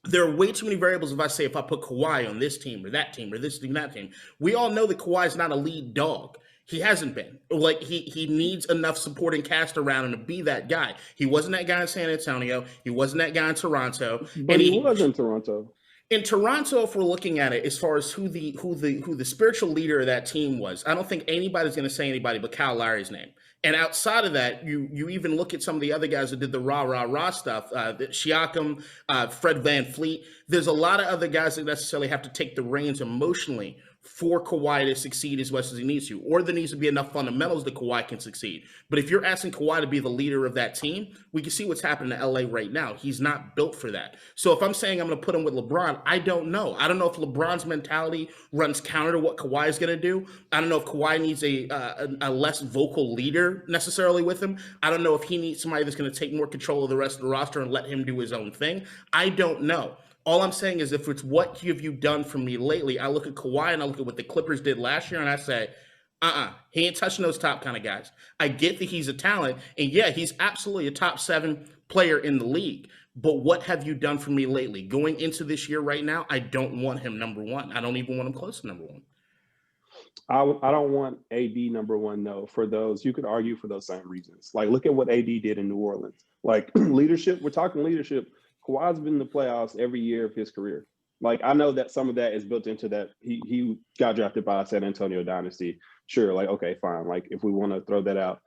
Speaker 3: There are way too many variables if I put Kawhi on this team or that team or this team, that team. We all know that Kawhi is not a lead dog. He hasn't been. He needs enough supporting cast around him to be that guy. He wasn't that guy in San Antonio. He wasn't that guy in Toronto.
Speaker 4: But he was in Toronto.
Speaker 3: In Toronto, if we're looking at it as far as who the spiritual leader of that team was, I don't think anybody's going to say anybody but Kyle Lowry's name. And outside of that, you even look at some of the other guys that did the rah stuff, Siakam, Fred VanVleet. There's a lot of other guys that necessarily have to take the reins emotionally for Kawhi to succeed as much as he needs to, or there needs to be enough fundamentals that Kawhi can succeed. But if you're asking Kawhi to be the leader of that team, we can see what's happening to LA right now. He's not built for that. So if I'm saying I'm going to put him with LeBron, I don't know. I don't know if LeBron's mentality runs counter to what Kawhi is going to do. I don't know if Kawhi needs a less vocal leader necessarily with him. I don't know if he needs somebody that's going to take more control of the rest of the roster and let him do his own thing. I don't know. All I'm saying is if it's what have you done for me lately, I look at Kawhi and I look at what the Clippers did last year and I say, He ain't touching those top kind of guys. I get that he's a talent, and yeah, he's absolutely a top 7 player in the league. But what have you done for me lately? Going into this year right now, I don't want him number 1. I don't even want him close to number 1.
Speaker 4: I don't want AD number 1, no. For those, you could argue for those same reasons. Like, look at what AD did in New Orleans. Like, leadership, we're talking leadership. Kawhi's been in the playoffs every year of his career. Like, I know that some of that is built into that. He got drafted by San Antonio Dynasty. Sure, like, okay, fine. Like, if we want to throw that out,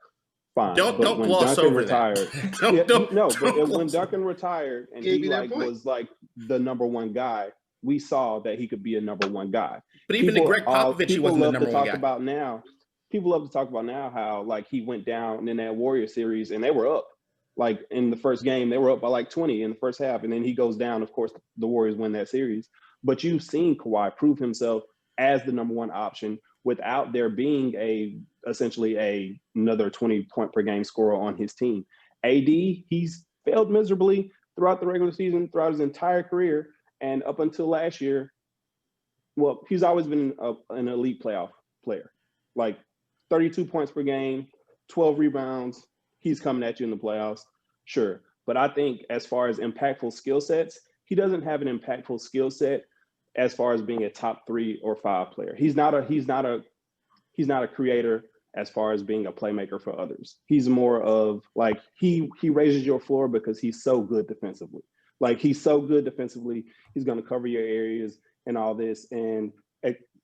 Speaker 4: fine.
Speaker 3: Don't
Speaker 4: when
Speaker 3: gloss
Speaker 4: Duncan
Speaker 3: over
Speaker 4: retired,
Speaker 3: that.
Speaker 4: when Duncan retired and he like was like the number 1 guy, we saw that he could be a number 1 guy.
Speaker 3: But even Greg Popovich, he wasn't the number 1 guy.
Speaker 4: People love to talk about now how like he went down in that Warrior series and they were up. Like in the first game, they were up by like 20 in the first half, and then he goes down. Of course, the Warriors win that series. But you've seen Kawhi prove himself as the number 1 option without there being essentially another 20-point per game scorer on his team. AD, he's failed miserably throughout the regular season, throughout his entire career, and up until last year. Well, he's always been an elite playoff player, like 32 points per game, 12 rebounds. He's coming at you in the playoffs, sure. But I think as far as impactful skill sets, he doesn't have an impactful skill set as far as being a top 3 or 5 player. He's not a creator as far as being a playmaker for others. He's more of like he raises your floor because he's so good defensively. Like he's so good defensively, he's going to cover your areas and all this, and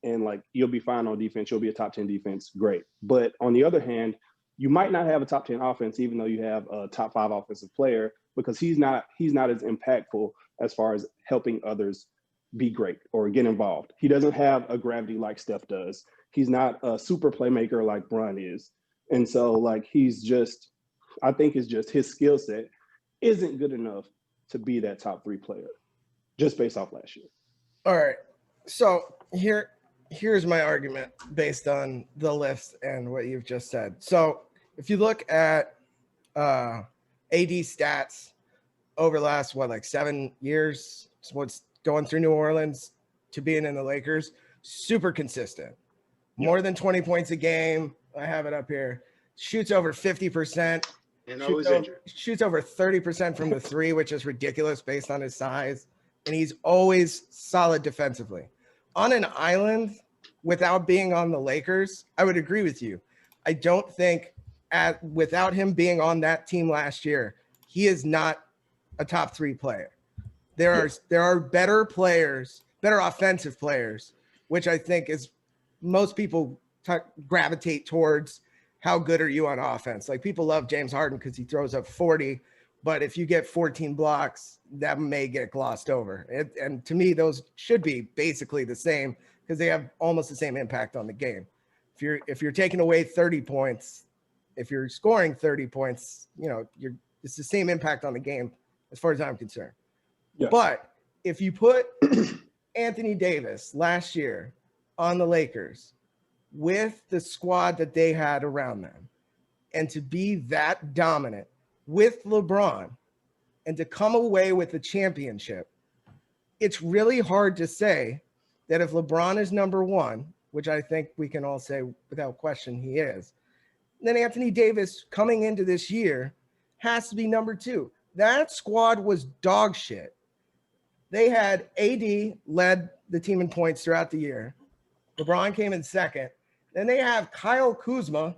Speaker 4: like you'll be fine on defense. You'll be a top 10 defense, great. But on the other hand, you might not have a top 10 offense, even though you have a top 5 offensive player, because he's not as impactful as far as helping others be great or get involved. He doesn't have a gravity like Steph does. He's not a super playmaker like Bron is. And so like I think it's just his skill set isn't good enough to be that top 3 player, just based off last year.
Speaker 1: All right. So here's my argument based on the list and what you've just said. So if you look at AD stats over the last, 7 years, what's going through New Orleans to being in the Lakers, super consistent. More than 20 points a game. I have it up here. Shoots over 50%.
Speaker 2: And always injured.
Speaker 1: Shoots over 30% from the 3, which is ridiculous based on his size. And he's always solid defensively. On an island, without being on the Lakers, I would agree with you. I don't think without him being on that team last year, he is not a top 3 player. There are better players, better offensive players, which I think is most people gravitate towards how good are you on offense. Like people love James Harden because he throws up 40, but if you get 14 blocks, that may get glossed over. And to me, those should be basically the same because they have almost the same impact on the game. If you're taking away 30 points, if you're scoring 30 points, it's the same impact on the game as far as I'm concerned. Yeah. But if you put Anthony Davis last year on the Lakers with the squad that they had around them, and to be that dominant with LeBron and to come away with the championship, it's really hard to say that if LeBron is number 1, which I think we can all say without question he is, then Anthony Davis coming into this year has to be number 2. That squad was dog shit. They had AD led the team in points throughout the year. LeBron came in second. Then they have Kyle Kuzma,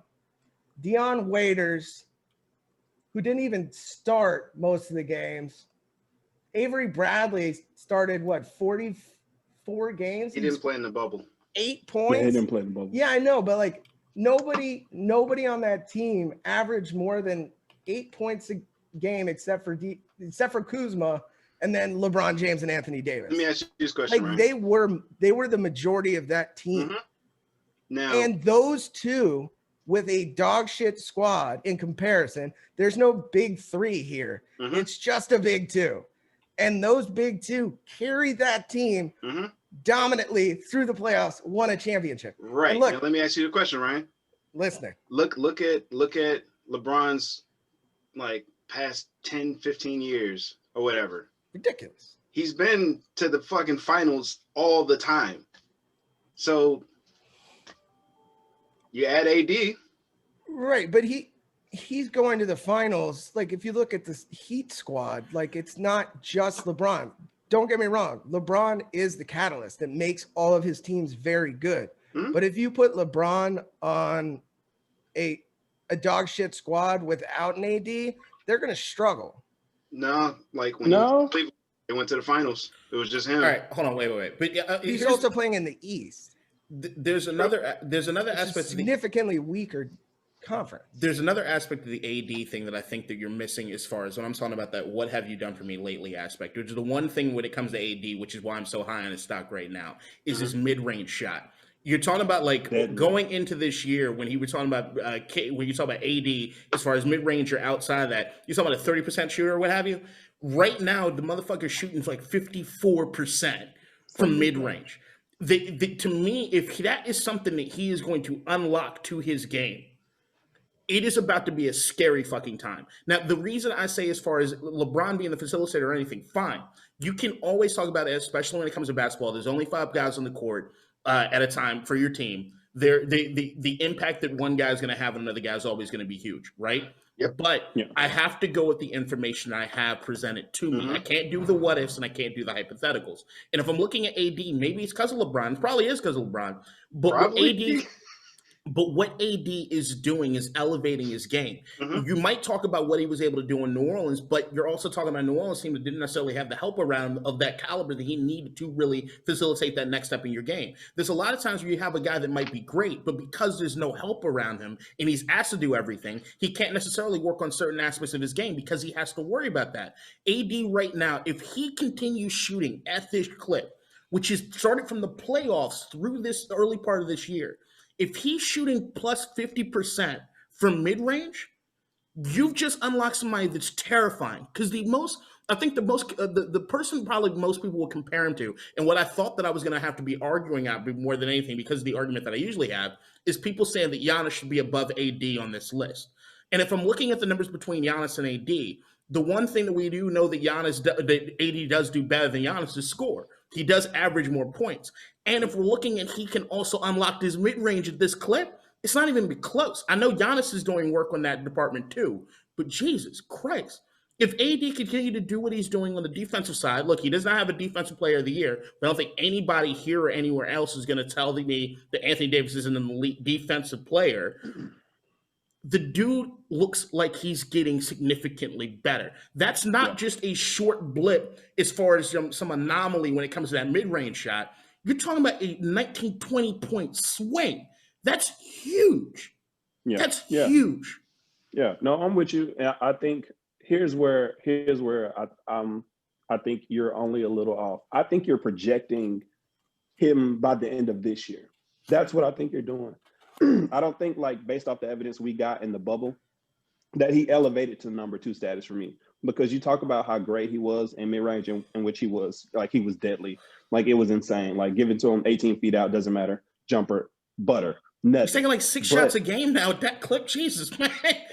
Speaker 1: Dion Waiters, who didn't even start most of the games. Avery Bradley started 44 games?
Speaker 2: He didn't play in the bubble.
Speaker 1: 8 points?
Speaker 4: Yeah, he didn't play in the bubble.
Speaker 1: Yeah, I know, but nobody on that team averaged more than 8 points a game except for Kuzma, and then LeBron James and Anthony Davis.
Speaker 2: Let me ask you this question, Ryan.
Speaker 1: They were the majority of that team.
Speaker 2: Mm-hmm. Now,
Speaker 1: and those two with a dog shit squad in comparison, there's no big 3 here. Mm-hmm. It's just a big 2. And those big 2 carry that team dominantly through the playoffs, won a championship.
Speaker 2: Right.
Speaker 1: And look,
Speaker 2: now, let me ask you a question, Ryan.
Speaker 1: Listening.
Speaker 2: Look at LeBron's past 10, 15 years or whatever.
Speaker 1: Ridiculous.
Speaker 2: He's been to the fucking finals all the time. So You add AD.
Speaker 1: Right, but he's going to the finals. Like, if you look at this Heat squad, like, it's not just LeBron. Don't get me wrong. LeBron is the catalyst that makes all of his teams very good.
Speaker 2: Hmm?
Speaker 1: But if you put LeBron on a dog shit squad without an AD, they're going to struggle.
Speaker 2: No, like when
Speaker 4: No.
Speaker 2: they went to the finals, it was just him.
Speaker 3: All right, hold on, wait. But
Speaker 1: He's
Speaker 3: here's-
Speaker 1: also playing in the East.
Speaker 3: there's another
Speaker 1: It's a
Speaker 3: aspect to the
Speaker 1: significantly weaker conference.
Speaker 3: there's another aspect of the AD thing that I think that you're missing as far as when I'm talking about that what have you done for me lately aspect, which is the one thing when it comes to AD, which is why I'm so high on his stock right now, is his mid-range shot. You're talking about like going into this year when he was talking about when you talk about AD as far as mid-range or outside of that, you're talking about a 30% shooter or what have you. Right now, the motherfucker's shooting like 54% from mid-range. To me, if that is something that he is going to unlock to his game, it is about to be a scary fucking time. Now, the reason I say as far as LeBron being the facilitator or anything, fine. You can always talk about it, especially when it comes to basketball. There's only 5 guys on the court at a time for your team. The impact that one guy is going to have on another guy is always going to be huge, right?
Speaker 2: Yep.
Speaker 3: But I have to go with the information I have presented to me. I can't do the what ifs and I can't do the hypotheticals. And if I'm looking at AD, maybe it's because of LeBron. It probably is because of LeBron. But what AD is doing is elevating his game. You might talk about what he was able to do in New Orleans, but you're also talking about a New Orleans team that didn't necessarily have the help around of that caliber that he needed to really facilitate that next step in your game. There's a lot of times where you have a guy that might be great, but because there's no help around him and he's asked to do everything, he can't necessarily work on certain aspects of his game because he has to worry about that. AD right now, if he continues shooting at this clip, which is started from the playoffs through this early part of this year, if he's shooting plus 50% from mid-range, you've just unlocked somebody that's terrifying. Because the person probably most people will compare him to, and what I thought that I was going to have to be arguing out more than anything, because of the argument that I usually have, is people saying that Giannis should be above AD on this list. And if I'm looking at the numbers between Giannis and AD, the one thing that we do know that AD does do better than Giannis is score. He does average more points. And if we're looking at he can also unlock his mid-range at this clip, it's not even be close. I know Giannis is doing work on that department too, but Jesus Christ. If AD continue to do what he's doing on the defensive side, look, he does not have a defensive player of the year, but I don't think anybody here or anywhere else is going to tell me that Anthony Davis isn't an elite defensive player. The dude looks like he's getting significantly better. That's not just a short blip as far as some anomaly when it comes to that mid-range shot. You're talking about a 19, 20-point swing. That's huge.
Speaker 4: Yeah.
Speaker 3: That's huge.
Speaker 4: Yeah. No, I'm with you. And I think here's where I think you're only a little off. I think you're projecting him by the end of this year. That's what I think you're doing. I don't think, like, based off the evidence we got in the bubble, that he elevated to number 2 status for me. Because you talk about how great he was in mid-range, in which he was deadly. Like, it was insane. Like, give it to him 18 feet out, doesn't matter. Jumper, butter, nothing.
Speaker 3: He's taking like 6 shots a game now at that clip. Jesus, man.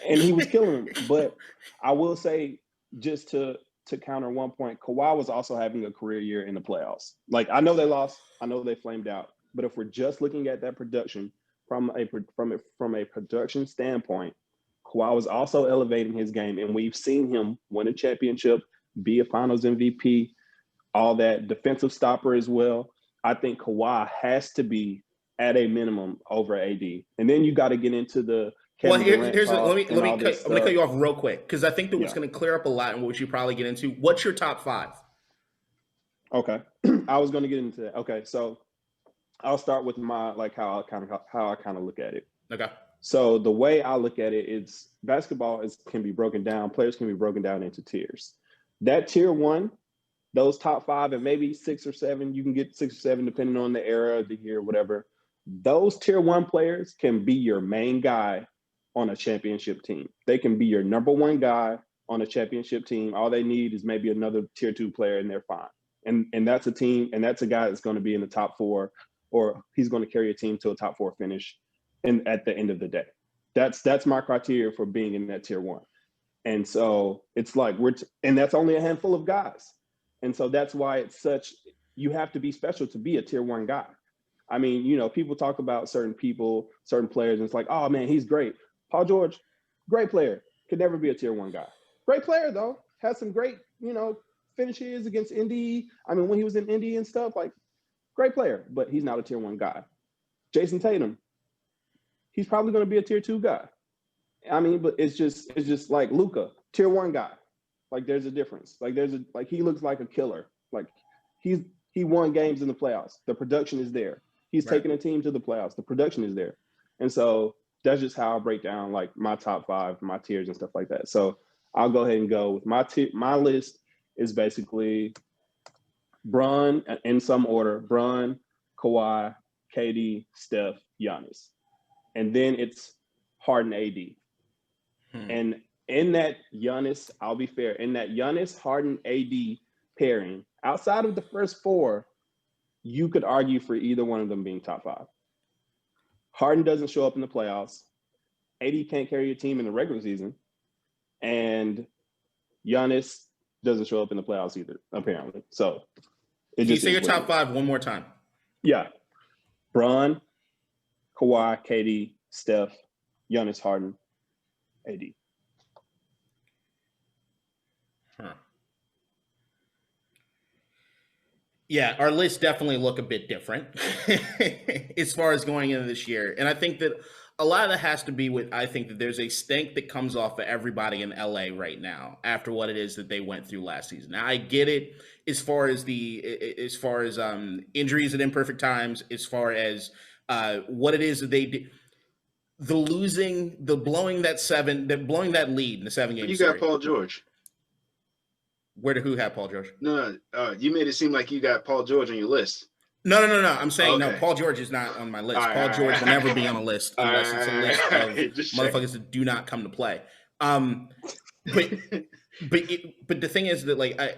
Speaker 4: And he was killing them. But I will say, just to counter one point, Kawhi was also having a career year in the playoffs. Like, I know they lost. I know they flamed out. But if we're just looking at that production, from a production standpoint, Kawhi was also elevating his game, and we've seen him win a championship, be a Finals MVP, all that, defensive stopper as well. I think Kawhi has to be at a minimum over AD, and then you got to get into the Kevin Durant
Speaker 3: let me cut you off real quick, because I think that what's going to clear up a lot and what you probably get into. What's your top 5?
Speaker 4: Okay, I was going to get into that. Okay, so I'll start with my how I kind of look at it.
Speaker 3: Okay.
Speaker 4: So the way I look at it is basketball can be broken down. Players can be broken down into tiers. That tier 1, those top 5, and maybe 6 or 7, you can get 6 or 7 depending on the era, the year, whatever. Those tier 1 players can be your main guy on a championship team. They can be your number 1 guy on a championship team. All they need is maybe another tier 2 player, and they're fine. And that's a team, and that's a guy that's going to be in the top 4, or he's going to carry a team to a top 4 finish at the end of the day. That's my criteria for being in that tier 1. And so it's like and that's only a handful of guys. And so that's why you have to be special to be a tier 1 guy. I mean, you know, people talk about certain people, certain players, and it's like, oh man, he's great. Paul George, great player, could never be a tier 1 guy. Great player though, has some great, you know, finishes against Indy. I mean, when he was in Indy and stuff, like, great player, but he's not a tier 1 guy. Jason Tatum, he's probably going to be a tier 2 guy. I mean, but it's just like Luka, tier 1 guy. Like, there's a difference. Like, he looks like a killer. Like, he won games in the playoffs. The production is there. He's taking a team to the playoffs. The production is there. And so that's just how I break down like my top 5, my tiers and stuff like that. So I'll go ahead and go with my list is basically Bron, in some order, Bron, Kawhi, KD, Steph, Giannis. And then it's Harden, AD. And in that Giannis, I'll be fair, in that Giannis, Harden, AD pairing, outside of the first 4, you could argue for either one of them being top 5. Harden doesn't show up in the playoffs. AD can't carry your team in the regular season. And Giannis doesn't show up in the playoffs either, apparently. So
Speaker 3: Can you say your top 5 one more time?
Speaker 4: Yeah. Bron, Kawhi, KD, Steph, Giannis, Harden, AD.
Speaker 3: Yeah, our lists definitely look a bit different as far as going into this year. And I think that a lot of that has to be with, I think that there's a stink that comes off of everybody in LA right now after what it is that they went through last season. Now, I get it as far as injuries at imperfect times, as far as what it is that they did. Blowing that lead in the 7-game series.
Speaker 2: You got Paul George.
Speaker 3: Who had Paul George?
Speaker 2: No, you made it seem like you got Paul George on your list.
Speaker 3: No. I'm saying no. Paul George is not on my list. Paul George will never be on a list unless it's a list of motherfuckers that do not come to play. But the thing is that like I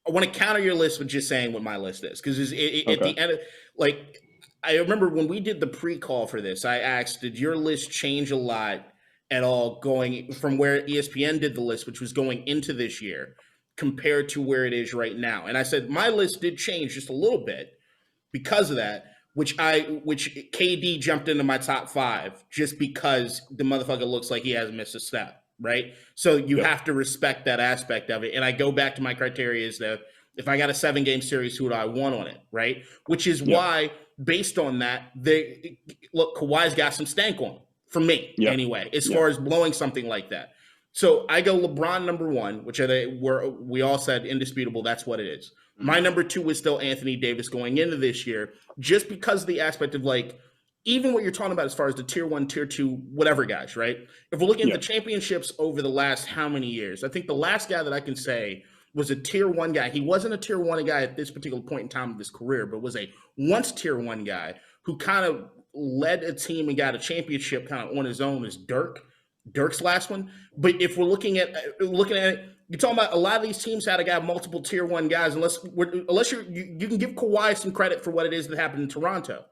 Speaker 3: want to counter your list with just saying what my list is because at the end of, like I remember when we did the pre-call for this, I asked, did your list change a lot at all going from where ESPN did the list, which was going into this year, compared to where it is right now? And I said my list did change just a little bit because of that, which KD jumped into my top 5 just because the motherfucker looks like he hasn't missed a step, right? So you have to respect that aspect of it. And I go back to my criteria is that if I got a 7-game series, who do I want on it, right? Which is why, based on that, Kawhi's got some stank on him. For me, anyway, as far as blowing something like that. So I go LeBron number 1, which we all said indisputable. That's what it is. Mm-hmm. My number 2 is still Anthony Davis going into this year, just because of the aspect of like, even what you're talking about as far as the tier 1, tier 2, whatever guys, right? If we're looking at the championships over the last how many years, I think the last guy that I can say was a tier 1 guy. He wasn't a tier 1 guy at this particular point in time of his career, but was a once tier 1 guy who kind of led a team and got a championship kind of on his own is Dirk's last one. But if we're looking at it, you're talking about a lot of these teams had to have multiple tier 1 guys, unless you can give Kawhi some credit for what it is that happened in Toronto.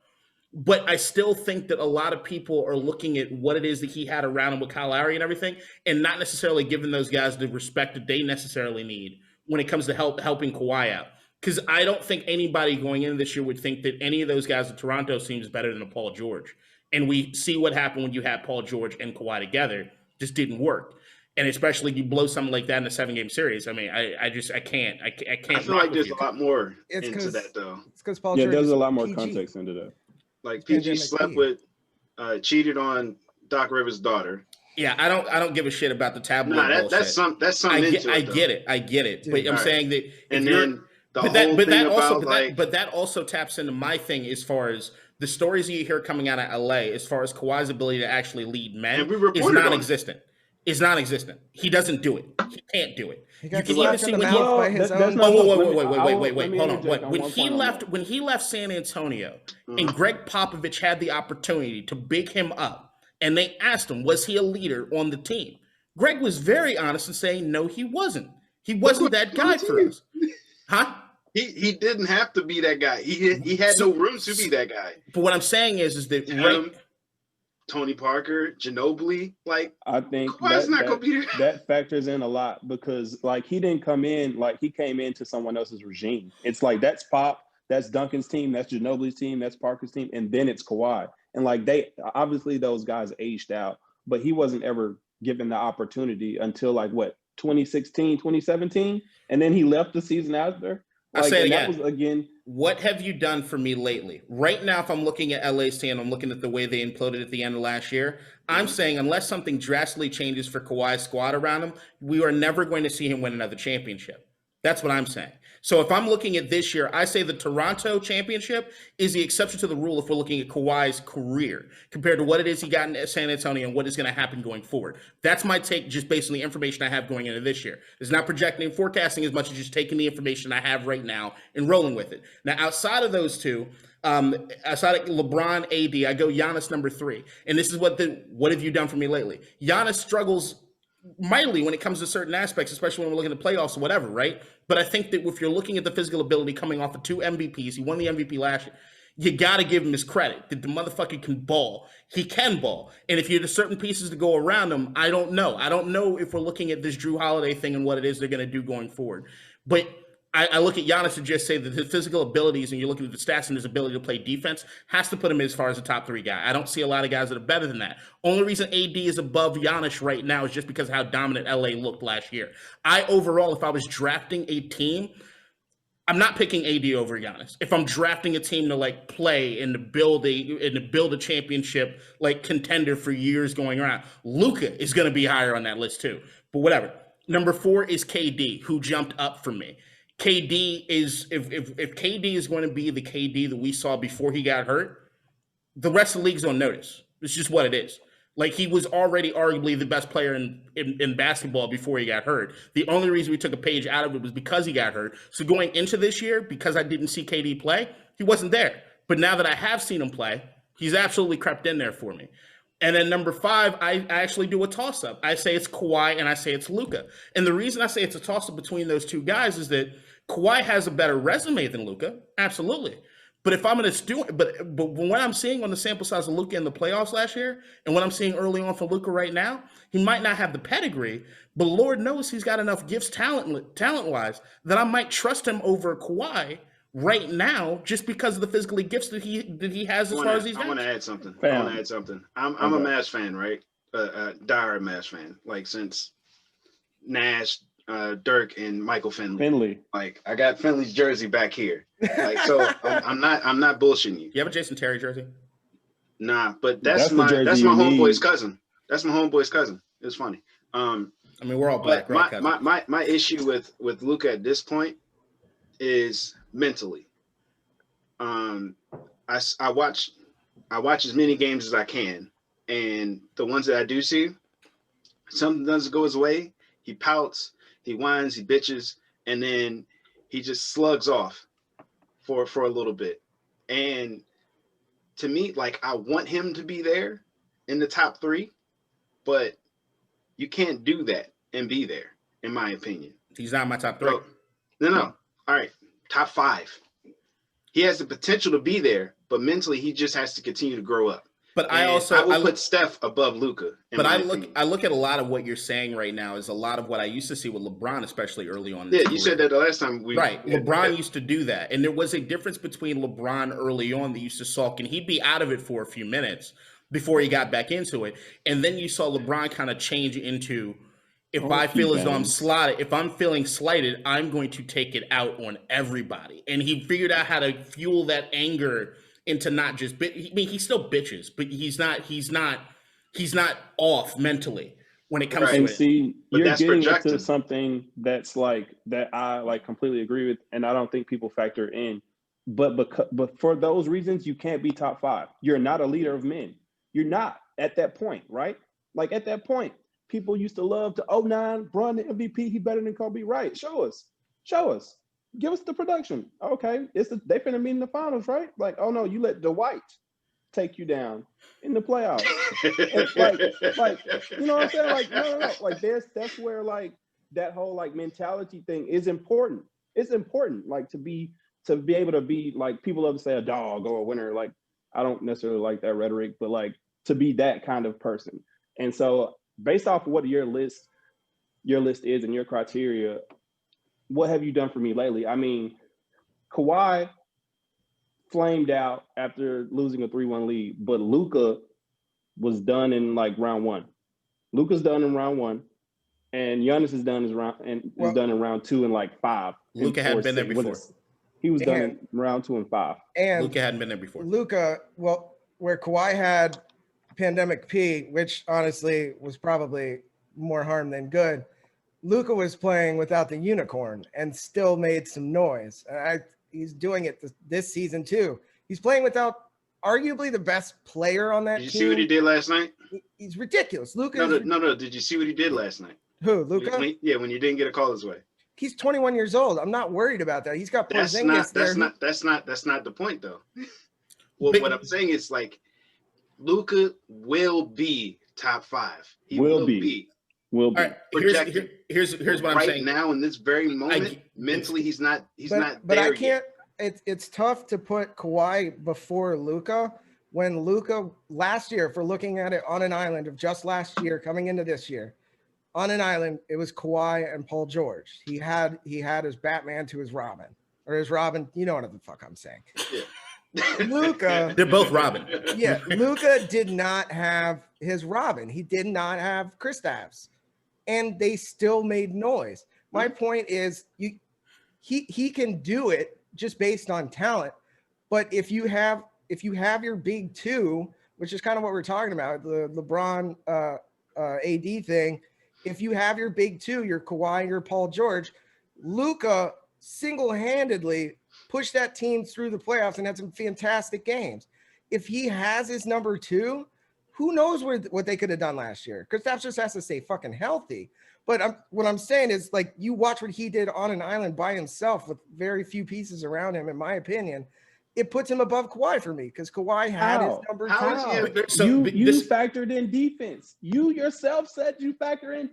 Speaker 3: But I still think that a lot of people are looking at what it is that he had around him with Kyle Lowry and everything, and not necessarily giving those guys the respect that they necessarily need when it comes to helping Kawhi out. Because I don't think anybody going into this year would think that any of those guys in Toronto seems better than a Paul George. And we see what happened when you had Paul George and Kawhi together. Just didn't work. And especially you blow something like that in a 7-game series. I mean, I can't. I
Speaker 2: feel like there's a lot more into that, though.
Speaker 1: It's because Paul George
Speaker 4: there's a lot more context into that.
Speaker 2: Like PG slept with, cheated on Doc Rivers' daughter.
Speaker 3: Yeah, I don't give a shit about the tabloid bullshit.
Speaker 2: That's something. I
Speaker 3: get it. Dude, but I'm saying that,
Speaker 2: and then
Speaker 3: that also taps into my thing as far as the stories you hear coming out of LA, as far as Kawhi's ability to actually lead men, is non-existent. Is non-existent. He doesn't do it. He can't do it.
Speaker 1: You can even see when
Speaker 3: wait. Hold on. When he left San Antonio, and Greg Popovich had the opportunity to big him up, and they asked him, was he a leader on the team? Greg was very honest in saying, no, he wasn't. He wasn't that guy for us. Huh?
Speaker 2: He didn't have to be that guy. He had no room to be that guy.
Speaker 3: But what I'm saying is that
Speaker 2: Tony Parker, Ginobili, like
Speaker 4: I think that factors in a lot because like he didn't come in like he came into someone else's regime. It's like that's Pop, That's Duncan's team, that's Ginobili's team, that's Parker's team, and then it's Kawhi. And like they obviously those guys aged out, but he wasn't ever given the opportunity until like what 2016, 2017, and then he left the season after.
Speaker 3: I'll say it again.
Speaker 4: That was again.
Speaker 3: What have you done for me lately? Right now, if I'm looking at LA's team, I'm looking at the way they imploded at the end of last year. I'm saying unless something drastically changes for Kawhi's squad around him, we are never going to see him win another championship. That's what I'm saying. So if I'm looking at this year, I say the Toronto championship is the exception to the rule if we're looking at Kawhi's career compared to what it is he got in San Antonio and what is going to happen going forward. That's my take just based on the information I have going into this year. It's not projecting and forecasting as much as just taking the information I have right now and rolling with it. Now, outside of those two, outside of LeBron, AD, I go Giannis number 3. And this is what have you done for me lately? Giannis struggles mightily when it comes to certain aspects, especially when we're looking at playoffs or whatever, right? But I think that if you're looking at the physical ability coming off of 2 MVPs, he won the MVP last year, you got to give him his credit that the motherfucker can ball. He can ball. And if you have certain pieces to go around him, I don't know. I don't know if we're looking at this Drew Holiday thing and what it is they're going to do going forward. But I look at Giannis and just say that his physical abilities, and you're looking at the stats and his ability to play defense, has to put him as far as a top 3 guy. I don't see a lot of guys that are better than that. Only reason AD is above Giannis right now is just because of how dominant LA looked last year. Overall, if I was drafting a team, I'm not picking AD over Giannis. If I'm drafting a team to like play and to build a championship like contender for years going around, Luka is going to be higher on that list too. But whatever. Number 4 is KD, who jumped up for me. KD is if KD is going to be the KD that we saw before he got hurt, the rest of the league's on notice. It's just what it is. Like, he was already arguably the best player in basketball before he got hurt. The only reason we took a page out of it was because he got hurt. So going into this year, because I didn't see KD play, he wasn't there. But now that I have seen him play, he's absolutely crept in there for me. And then number 5, I actually do a toss-up. I say it's Kawhi and I say it's Luka. And the reason I say it's a toss-up between those two guys is that Kawhi has a better resume than Luka, absolutely. But if I'm going to do it, but what I'm seeing on the sample size of Luka in the playoffs last year, and what I'm seeing early on for Luka right now, he might not have the pedigree, but Lord knows he's got enough gifts talent-wise that I might trust him over Kawhi right now, just because of the physical gifts that he has as far as he's.
Speaker 2: I want to add something. I'm a Mavs fan, right? Diehard Mavs fan, like since Nash, Dirk, and Michael Finley. Like, I got Finley's jersey back here. Like, so I'm not bullshitting you.
Speaker 3: You have a Jason Terry jersey?
Speaker 2: Nah, but that's my homeboy's cousin. That's my homeboy's cousin. It's funny. I
Speaker 3: mean, we're all black, right?
Speaker 2: My issue with Luka at this point is mentally. I watch as many games as I can, and the ones that I do see, something doesn't go his way. He pouts, he whines, he bitches, and then he just slugs off for a little bit. And to me, like, I want him to be there in the top 3, but you can't do that and be there, in my opinion.
Speaker 3: He's not in my top 3.
Speaker 2: So, no. All right, top 5. He has the potential to be there, but mentally he just has to continue to grow up.
Speaker 3: But
Speaker 2: I would put Steph above Luka.
Speaker 3: But I look at a lot of what you're saying right now is a lot of what I used to see with LeBron, especially early on.
Speaker 2: Yeah, you said that the last time
Speaker 3: LeBron used to do that, and there was a difference between LeBron early on that used to sulk, and he'd be out of it for a few minutes before he got back into it, and then you saw LeBron kind of change into, if I feel as though I'm slotted, if I'm feeling slighted, I'm going to take it out on everybody, and he figured out how to fuel that anger into not just he still bitches, but he's not off mentally when it comes to it.
Speaker 4: See, you're getting into something that's like that I like completely agree with, and I don't think people factor in. But for those reasons, you can't be top 5. You're not a leader of men. You're not at that point, right? Like, at that point, people used to love to 09, Bron the MVP, he better than Kobe. Right? Show us. Give us the production. Okay, they finna meet in the finals, right? Like, oh no, you let Dwight take you down in the playoffs. like, you know what I'm saying? Like, no. Like, that's where like that whole like mentality thing is important. It's important, like to be able to be like, people love to say a dog or a winner. Like, I don't necessarily like that rhetoric, but like to be that kind of person. And so, based off of what your list is and your criteria, what have you done for me lately? I mean, Kawhi, flamed out after losing a 3-1 lead, but Luka was done in like round 1. Luka's done in round 1, and Giannis is done is done in round 2 and like 5.
Speaker 3: Luka hadn't been there before.
Speaker 4: He was done in round 2 and 5.
Speaker 1: And
Speaker 3: Luka hadn't been there before.
Speaker 1: Luka, well, where Kawhi had pandemic P, which honestly was probably more harm than good, Luka was playing without the unicorn and still made some noise. He's doing it this season too. He's playing without arguably the best player on that team.
Speaker 2: Did you see what he did last night?
Speaker 1: He's ridiculous. Luka.
Speaker 2: No. Did you see what he did last night?
Speaker 1: Who, Luka?
Speaker 2: When you didn't get a call his way.
Speaker 1: He's 21 years old. I'm not worried about that. He's got Porzingis there.
Speaker 2: That's not the point though. Well, what I'm saying is like Luka will be top 5. He will be.
Speaker 3: All right, here's what I'm saying.
Speaker 2: Right now in this very moment, mentally he's not
Speaker 1: But
Speaker 2: there
Speaker 1: I can't.
Speaker 2: Yet.
Speaker 1: It's tough to put Kawhi before Luka when Luka last year, if we're looking at it on an island of just last year coming into this year, on an island, it was Kawhi and Paul George. He had his Batman to his Robin, or his Robin. You know what the fuck I'm saying.
Speaker 2: Yeah.
Speaker 1: Luka.
Speaker 3: They're both Robin.
Speaker 1: Yeah, Luka did not have his Robin. He did not have Kristaps, and they still made noise. My point is, he can do it just based on talent, but if you have your big two, which is kind of what we're talking about, the LeBron AD thing. If you have your big two, your Kawhi, your Paul George, Luka single-handedly pushed that team through the playoffs and had some fantastic games. If he has his number two, who knows what they could have done last year? Kristaps just has to stay fucking healthy. But what I'm saying is, like, you watch what he did on an island by himself with very few pieces around him, in my opinion. It puts him above Kawhi for me because Kawhi had his number two.
Speaker 4: You factored in defense. You yourself said you factor in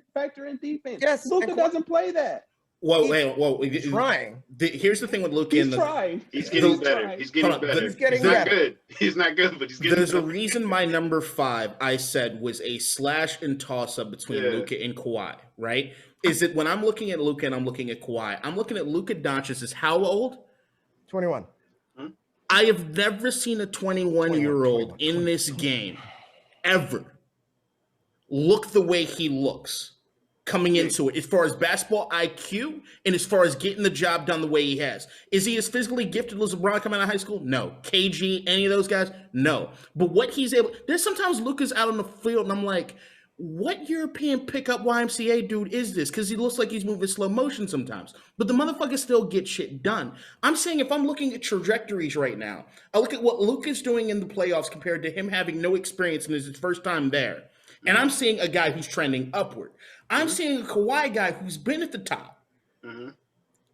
Speaker 4: defense.
Speaker 1: Yes,
Speaker 4: Luka doesn't play that.
Speaker 3: Whoa.
Speaker 1: He's trying.
Speaker 3: Here's the thing with Luka.
Speaker 4: He's trying.
Speaker 2: He's getting better. He's getting better.
Speaker 1: He's not
Speaker 2: good. He's not good, but he's getting
Speaker 3: There's
Speaker 2: better.
Speaker 3: a reason my number 5 I said was a slash and toss up between Luka and Kawhi, right? Is it when I'm looking at Luka and I'm looking at Kawhi, I'm looking at Luka Doncic is how old?
Speaker 1: 21.
Speaker 3: I have never seen a 21-year-old in this game ever look the way he looks coming into it, as far as basketball IQ and as far as getting the job done the way he has. Is he as physically gifted as LeBron coming out of high school? No. KG, any of those guys? No. But what he's able, there's sometimes Luka's out on the field and I'm like, what European pickup YMCA dude is this? Because he looks like he's moving slow motion sometimes. But the motherfucker still gets shit done. I'm saying if I'm looking at trajectories right now, I look at what Luka's doing in the playoffs compared to him having no experience and it's his first time there. And I'm seeing a guy who's trending upward. I'm seeing a Kawhi guy who's been at the top. And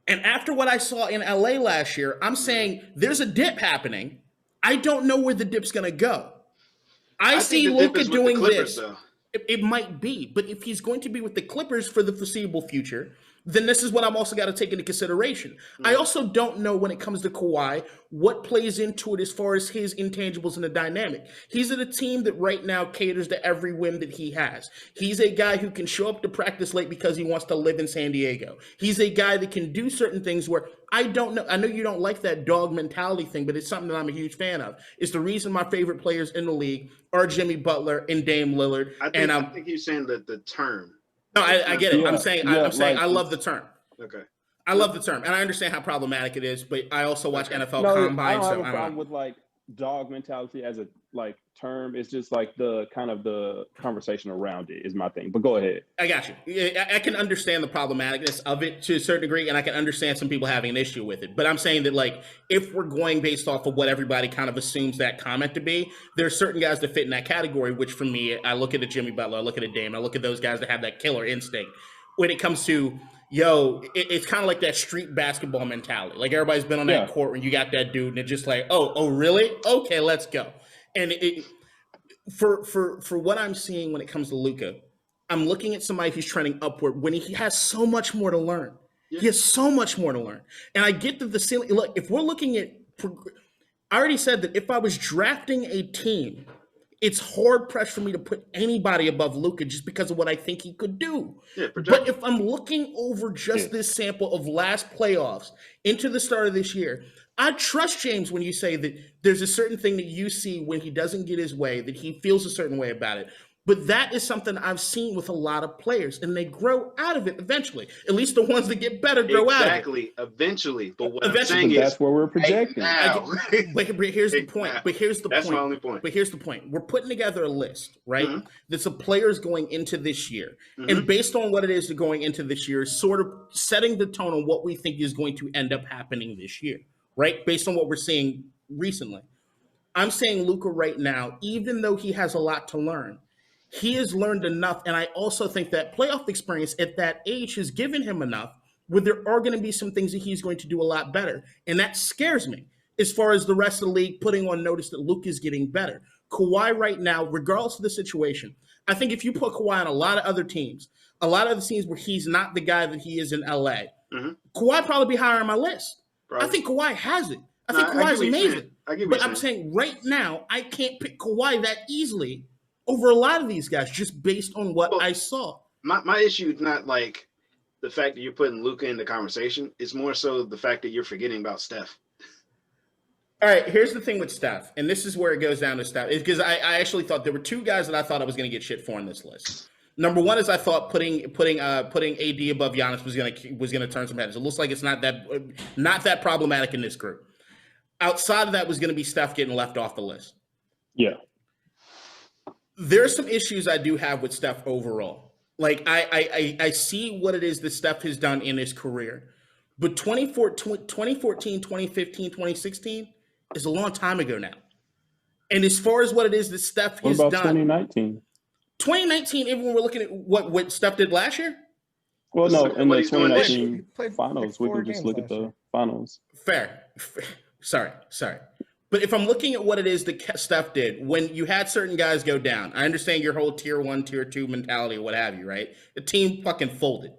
Speaker 3: after what I saw in LA last year, I'm saying there's a dip happening. I don't know where the dip's going to go. I see Luka doing this. It might be, but if he's going to be with the Clippers for the foreseeable future, then this is what I'm also got to take into consideration. I also don't know when it comes to Kawhi what plays into it as far as his intangibles in the dynamic. He's at a team that right now caters to every whim that he has. He's a guy who can show up to practice late because he wants to live in San Diego. He's a guy that can do certain things where I don't know. I know you don't like that dog mentality thing, but it's something that I'm a huge fan of. It's the reason my favorite players in the league are Jimmy Butler and Dame Lillard.
Speaker 2: I think you're saying that the term.
Speaker 3: No, I get it. Yeah, I'm saying I love the term.
Speaker 2: Okay.
Speaker 3: I love the term, and I understand how problematic it is, but I also watch NFL Combine.
Speaker 4: I don't have a problem with like dog mentality as a like term. It's just like the kind of the conversation around it is my thing. But go ahead.
Speaker 3: I got you. I can understand the problematicness of it to a certain degree, and I can understand some people having an issue with it. But I'm saying that like if we're going based off of what everybody kind of assumes that comment to be, there are certain guys that fit in that category. Which for me, I look at a Jimmy Butler, I look at a Dame, I look at those guys that have that killer instinct. When it comes to it's kind of like that street basketball mentality. Like everybody's been on that court when you got that dude, and it's just like, oh, really? Okay, let's go. And for what I'm seeing when it comes to Luka, I'm looking at somebody who's trending upward when he has so much more to learn. Yeah. He has so much more to learn. And I get that the ceiling. Look, if we're looking at, I already said that if I was drafting a team it's hard pressed for me to put anybody above Luka just because of what I think he could do.
Speaker 2: Yeah,
Speaker 3: but if I'm looking over just this sample of last playoffs into the start of this year, I trust James when you say that there's a certain thing that you see when he doesn't get his way, that he feels a certain way about it. But that is something I've seen with a lot of players, and they grow out of it eventually. At least the ones that get better grow out of it.
Speaker 2: Exactly, eventually. But what
Speaker 3: Eventually.
Speaker 2: I'm saying is,
Speaker 4: that's where we're projecting.
Speaker 2: now.
Speaker 3: But here's the point.
Speaker 2: That's my only point.
Speaker 3: But here's the point. We're putting together a list, right? That's of players going into this year. And based on what it is going into this year, sort of setting the tone on what we think is going to end up happening this year, right? Based on what we're seeing recently. I'm saying Luka right now, even though he has a lot to learn, he has learned enough. And I also think that playoff experience at that age has given him enough where there are going to be some things that he's going to do a lot better. And that scares me as far as the rest of the league putting on notice that Luka is getting better. Kawhi right now, regardless of the situation, I think if you put Kawhi on a lot of other teams where he's not the guy that he is in LA, Kawhi probably be higher on my list. Probably. I think Kawhi has it. I think Kawhi's amazing. But I'm saying right now, I can't pick Kawhi that easily over a lot of these guys just based on what I saw.
Speaker 2: My issue is not like the fact that you're putting Luka in the conversation. It's more so the fact that you're forgetting about Steph.
Speaker 3: All right, here's the thing with Steph, and this is where it goes down to Steph, is because I actually thought there were two guys that I thought I was going to get shit for on this list. Number one is I thought putting AD above Giannis was gonna turn some heads. It looks like it's not that problematic in this group. Outside of that was going to be Steph getting left off the list.
Speaker 4: Yeah.
Speaker 3: There's some issues I do have with Steph overall. Like I see what it is that Steph has done in his career. But 2014, 2015, 2016 is a long time ago now. And as far as what it is that Steph has done.
Speaker 4: What about 2019?
Speaker 3: 2019, even when we're looking at what Steph did last year?
Speaker 4: Well, no, in the 2019 finals, we can just look at the finals.
Speaker 3: Fair. Sorry. But if I'm looking at what it is that Steph did, when you had certain guys go down, I understand your whole tier 1, tier 2 mentality or what have you, right? The team fucking folded.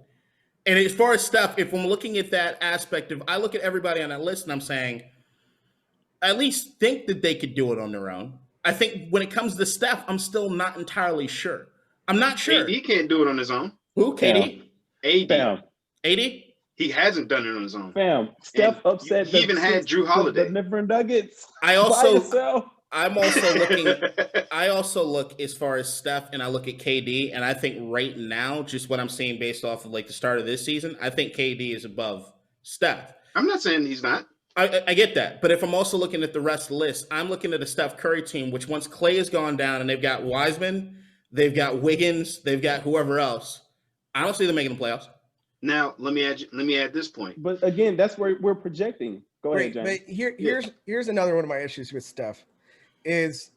Speaker 3: And as far as Steph, if I'm looking at that aspect of, I look at everybody on that list and I'm saying, I at least think that they could do it on their own. I think when it comes to Steph, I'm still not entirely sure. I'm not sure.
Speaker 2: AD can't do it on his own.
Speaker 3: Who? KD?
Speaker 2: AD.
Speaker 4: Bam.
Speaker 3: AD?
Speaker 2: He hasn't done it on his own.
Speaker 4: Bam. Steph upset.
Speaker 2: He even had Drew Holiday.
Speaker 4: The Denver Nuggets.
Speaker 3: I also look as far as Steph, and I look at KD, and I think right now, just what I'm seeing based off of like the start of this season, I think KD is above Steph.
Speaker 2: I'm not saying he's not.
Speaker 3: I get that. But if I'm also looking at the rest of the list, I'm looking at a Steph Curry team, which once Clay has gone down and they've got Wiseman, they've got Wiggins, they've got whoever else, I don't see them making the playoffs.
Speaker 2: Now, let me add this point.
Speaker 4: But again, that's where we're projecting. Go ahead, James.
Speaker 1: But here's another one of my issues with Steph is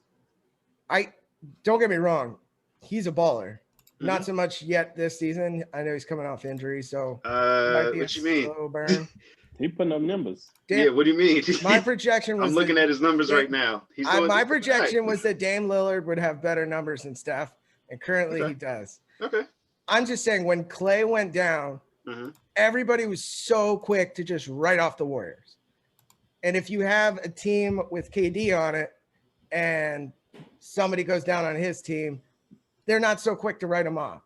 Speaker 1: don't get me wrong, he's a baller. Not so much yet this season. I know he's coming off injury, so
Speaker 2: what you mean?
Speaker 1: Slow burn.
Speaker 4: He putting up numbers.
Speaker 2: Yeah, what do you mean?
Speaker 1: My projection was
Speaker 2: I'm looking at his numbers right now.
Speaker 1: My projection was that Dame Lillard would have better numbers than Steph, and currently he does.
Speaker 2: Okay.
Speaker 1: I'm just saying when Clay went down, everybody was so quick to just write off the Warriors. And if you have a team with KD on it and somebody goes down on his team, they're not so quick to write him off.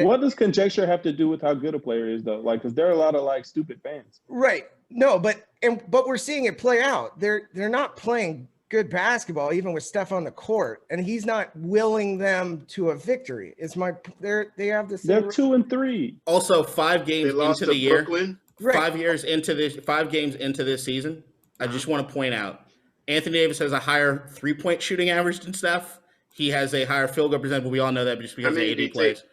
Speaker 4: What does conjecture have to do with how good a player is, though? Like, because there are a lot of like stupid fans.
Speaker 1: Right. No, but we're seeing it play out. They're not playing good basketball, even with Steph on the court, and he's not willing them to a victory. They have this.
Speaker 4: They're 2-3.
Speaker 3: Also, 5 games into the year.
Speaker 2: Brooklyn.
Speaker 1: Right.
Speaker 3: 5 games into this season. I just want to point out, Anthony Davis has a higher 3-point shooting average than Steph. He has a higher field goal percentage, but we all know that just because of AD plays.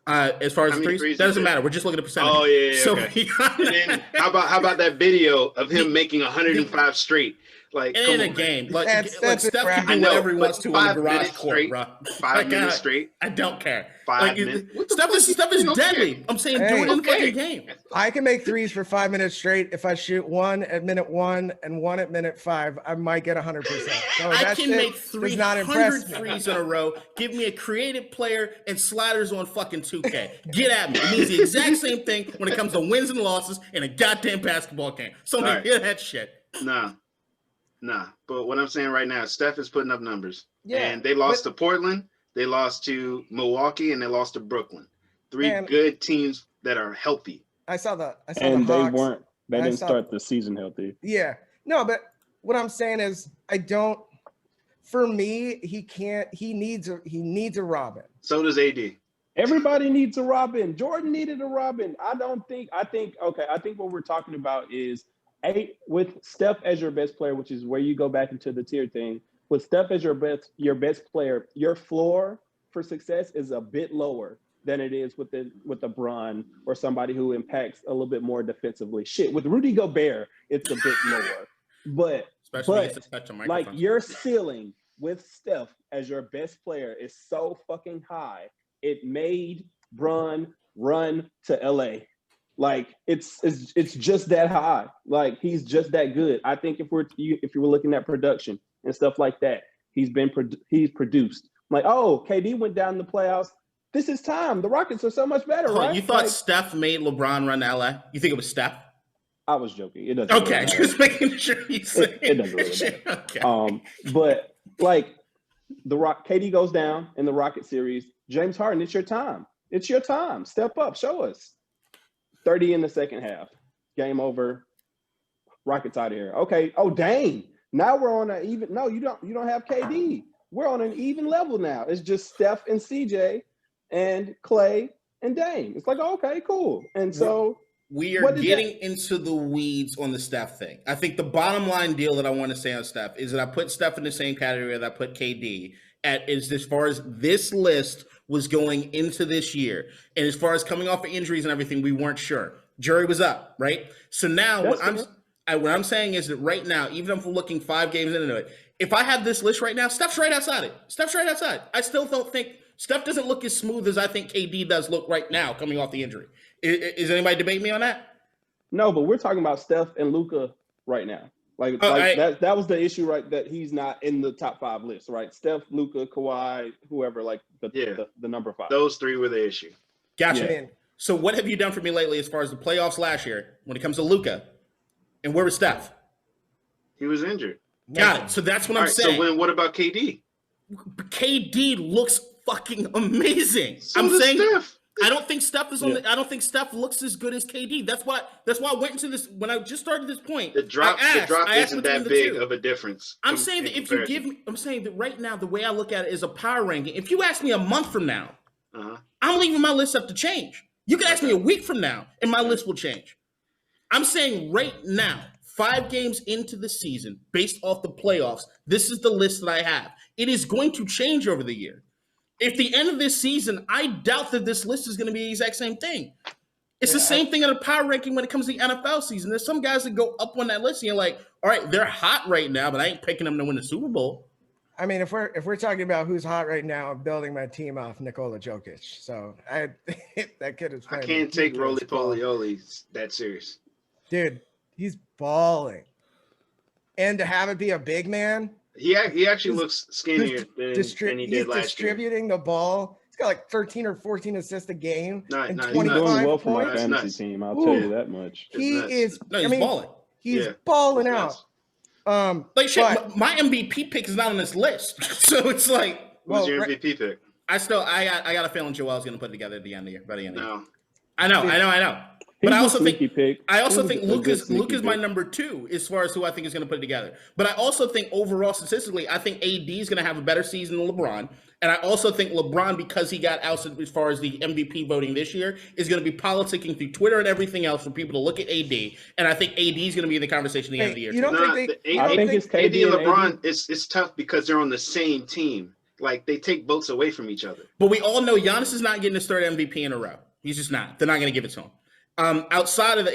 Speaker 3: As far as threes, that doesn't matter. We're just looking at percentage.
Speaker 2: Oh yeah.
Speaker 3: So
Speaker 2: okay. And then how about that video of him making 105 straight? Like
Speaker 3: in a game, like Steph can do
Speaker 2: know,
Speaker 3: whatever he wants to on the garage court,
Speaker 2: straight,
Speaker 3: bro.
Speaker 2: 5 minutes straight.
Speaker 3: I don't care.
Speaker 2: 5 minutes.
Speaker 3: Steph is deadly. I'm saying do it in the fucking game.
Speaker 1: I can make threes for 5 minutes straight. If I shoot one at minute 1 and one at minute 5, I might get 100%. So
Speaker 3: I can make 300 threes in a row. Give me a creative player and sliders on fucking 2K. Get at me. It means the exact same thing when it comes to wins and losses in a goddamn basketball game. So hear that shit.
Speaker 2: Nah. Nah, but what I'm saying right now, Steph is putting up numbers.
Speaker 1: Yeah,
Speaker 2: And they lost to Portland, they lost to Milwaukee, and they lost to Brooklyn. Three
Speaker 1: Man.
Speaker 2: good teams that are healthy.
Speaker 1: I saw the
Speaker 4: And they
Speaker 1: Hawks.
Speaker 4: didn't start the season healthy.
Speaker 1: Yeah. No, but what I'm saying is for me, he needs a Robin.
Speaker 2: So does AD.
Speaker 4: Everybody needs a Robin. Jordan needed a Robin. I think what we're talking about is with Steph as your best player, which is where you go back into the tier thing. With Steph as your best player, your floor for success is a bit lower than it is with LeBron or somebody who impacts a little bit more defensively. Shit, with Rudy Gobert, it's a bit lower. But like your ceiling with Steph as your best player is so fucking high. It made Bron run to LA. Like it's just that high. Like he's just that good. I think if you were looking at production and stuff like that, he's produced. Like, oh, KD went down in the playoffs. This is time. The Rockets are so much better, right?
Speaker 3: You thought Steph made LeBron run to LA? You think it was Steph?
Speaker 4: I was joking. It doesn't.
Speaker 3: Okay,
Speaker 4: really
Speaker 3: just making sure you say
Speaker 4: it doesn't really matter.
Speaker 3: Okay.
Speaker 4: But like KD goes down in the Rocket series. James Harden, it's your time. It's your time. Step up. Show us. 30 in the second half. Game over. Rockets out of here. Okay. Oh, dang. Now we're on an even. No, you don't have KD. We're on an even level now. It's just Steph and CJ and Clay and Dame. It's like, okay, cool. And so
Speaker 3: we are getting into the weeds on the Steph thing. I think the bottom line deal that I want to say on Steph is that I put Steph in the same category that I put KD as far as this list was going into this year. And as far as coming off of injuries and everything, we weren't sure. Jury was up, right? So now what I'm saying is that right now, even if we're looking 5 games into it, if I have this list right now, Steph's right outside it. Steph's right outside. I still don't think Steph doesn't look as smooth as I think KD does look right now coming off the injury. Is anybody debating me on that?
Speaker 4: No, but we're talking about Steph and Luka right now. That was the issue, right? That he's not in the top 5 list, right? Steph, Luka, Kawhi, whoever, like the number 5.
Speaker 2: Those 3 were the issue.
Speaker 3: Gotcha.
Speaker 1: Yeah.
Speaker 3: So what have you done for me lately as far as the playoffs last year when it comes to Luka? And where was Steph?
Speaker 2: He was injured.
Speaker 3: Got it. So that's what I'm saying.
Speaker 2: So what about KD?
Speaker 3: KD looks fucking amazing.
Speaker 2: So
Speaker 3: I'm saying
Speaker 2: Steph.
Speaker 3: I don't think Steph is on I don't think Steph looks as good as KD. That's why I went into this when I just started this point.
Speaker 2: The drop isn't that big of a difference.
Speaker 3: I'm saying that if you give me, I'm saying that right now the way I look at it is a power ranking. If you ask me a month from now, I'm leaving my list up to change. You can ask me a week from now, and my list will change. I'm saying right now, 5 games into the season, based off the playoffs, this is the list that I have. It is going to change over the year. If the end of this season, I doubt that this list is going to be the exact same thing. It's the same thing in a power ranking when it comes to the NFL season. There's some guys that go up on that list, and you're like, all right, they're hot right now, but I ain't picking them to win the Super Bowl.
Speaker 1: I mean, if we're talking about who's hot right now, I'm building my team off Nikola Jokic. So that kid is.
Speaker 2: I can't take Roly Polioli that serious.
Speaker 1: Dude, he's balling, and to have it be a big man.
Speaker 2: He actually looks skinnier than he did last year. He's
Speaker 1: distributing the ball. He's got like 13 or 14 assists a game.
Speaker 4: He's doing well for my fantasy team. I'll tell you that much.
Speaker 3: He's balling.
Speaker 1: He's balling out.
Speaker 3: My MVP pick is not on this list, so it's like.
Speaker 2: Who's your MVP pick?
Speaker 3: I got a feeling Joel's going to put it together at the end of the year. By the end of the year.
Speaker 2: I
Speaker 3: know. But I also think Luka's my
Speaker 4: pick.
Speaker 3: number 2 as far as who I think is going to put it together. But I also think overall statistically, I think AD is going to have a better season than LeBron. And I also think LeBron, because he got ousted as far as the MVP voting this year, is going to be politicking through Twitter and everything else for people to look at AD. And I think AD is going to be in the conversation at the end of the year.
Speaker 1: You don't think
Speaker 4: I think it's KD
Speaker 2: AD and LeBron.
Speaker 4: AD.
Speaker 2: It's tough because they're on the same team. Like they take votes away from each other.
Speaker 3: But we all know Giannis is not getting his 3rd MVP in a row. He's just not. They're not going to give it to him. Outside of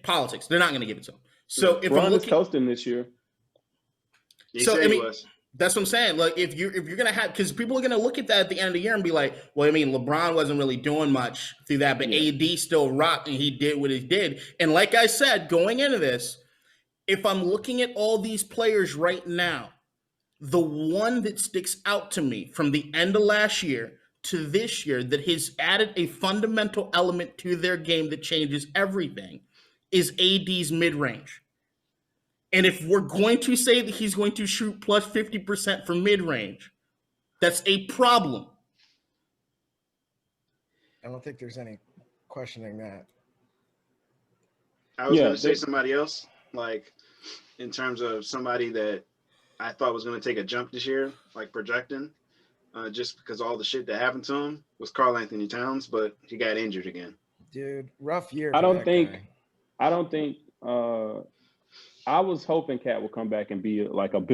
Speaker 3: politics, they're not going to give it to him. So if
Speaker 4: LeBron
Speaker 3: I'm looking,
Speaker 4: is coasting this year.
Speaker 3: That's what I'm saying. Like if you're going to have, because people are going to look at that at the end of the year and be like, well, I mean, LeBron wasn't really doing much through that, but AD still rocked and he did what he did. And like I said, going into this, if I'm looking at all these players right now, the one that sticks out to me from the end of last year to this year that has added a fundamental element to their game that changes everything is AD's mid-range. And if we're going to say that he's going to shoot plus 50% from mid-range, that's a problem.
Speaker 1: I don't think there's any questioning that.
Speaker 2: I was going to say somebody else, like in terms of somebody that I thought was going to take a jump this year, like projecting, just because all the shit that happened to him was Karl Anthony Towns, but he got injured again.
Speaker 1: Dude, rough year.
Speaker 4: I don't think. I was hoping Cat would come back and be like I'm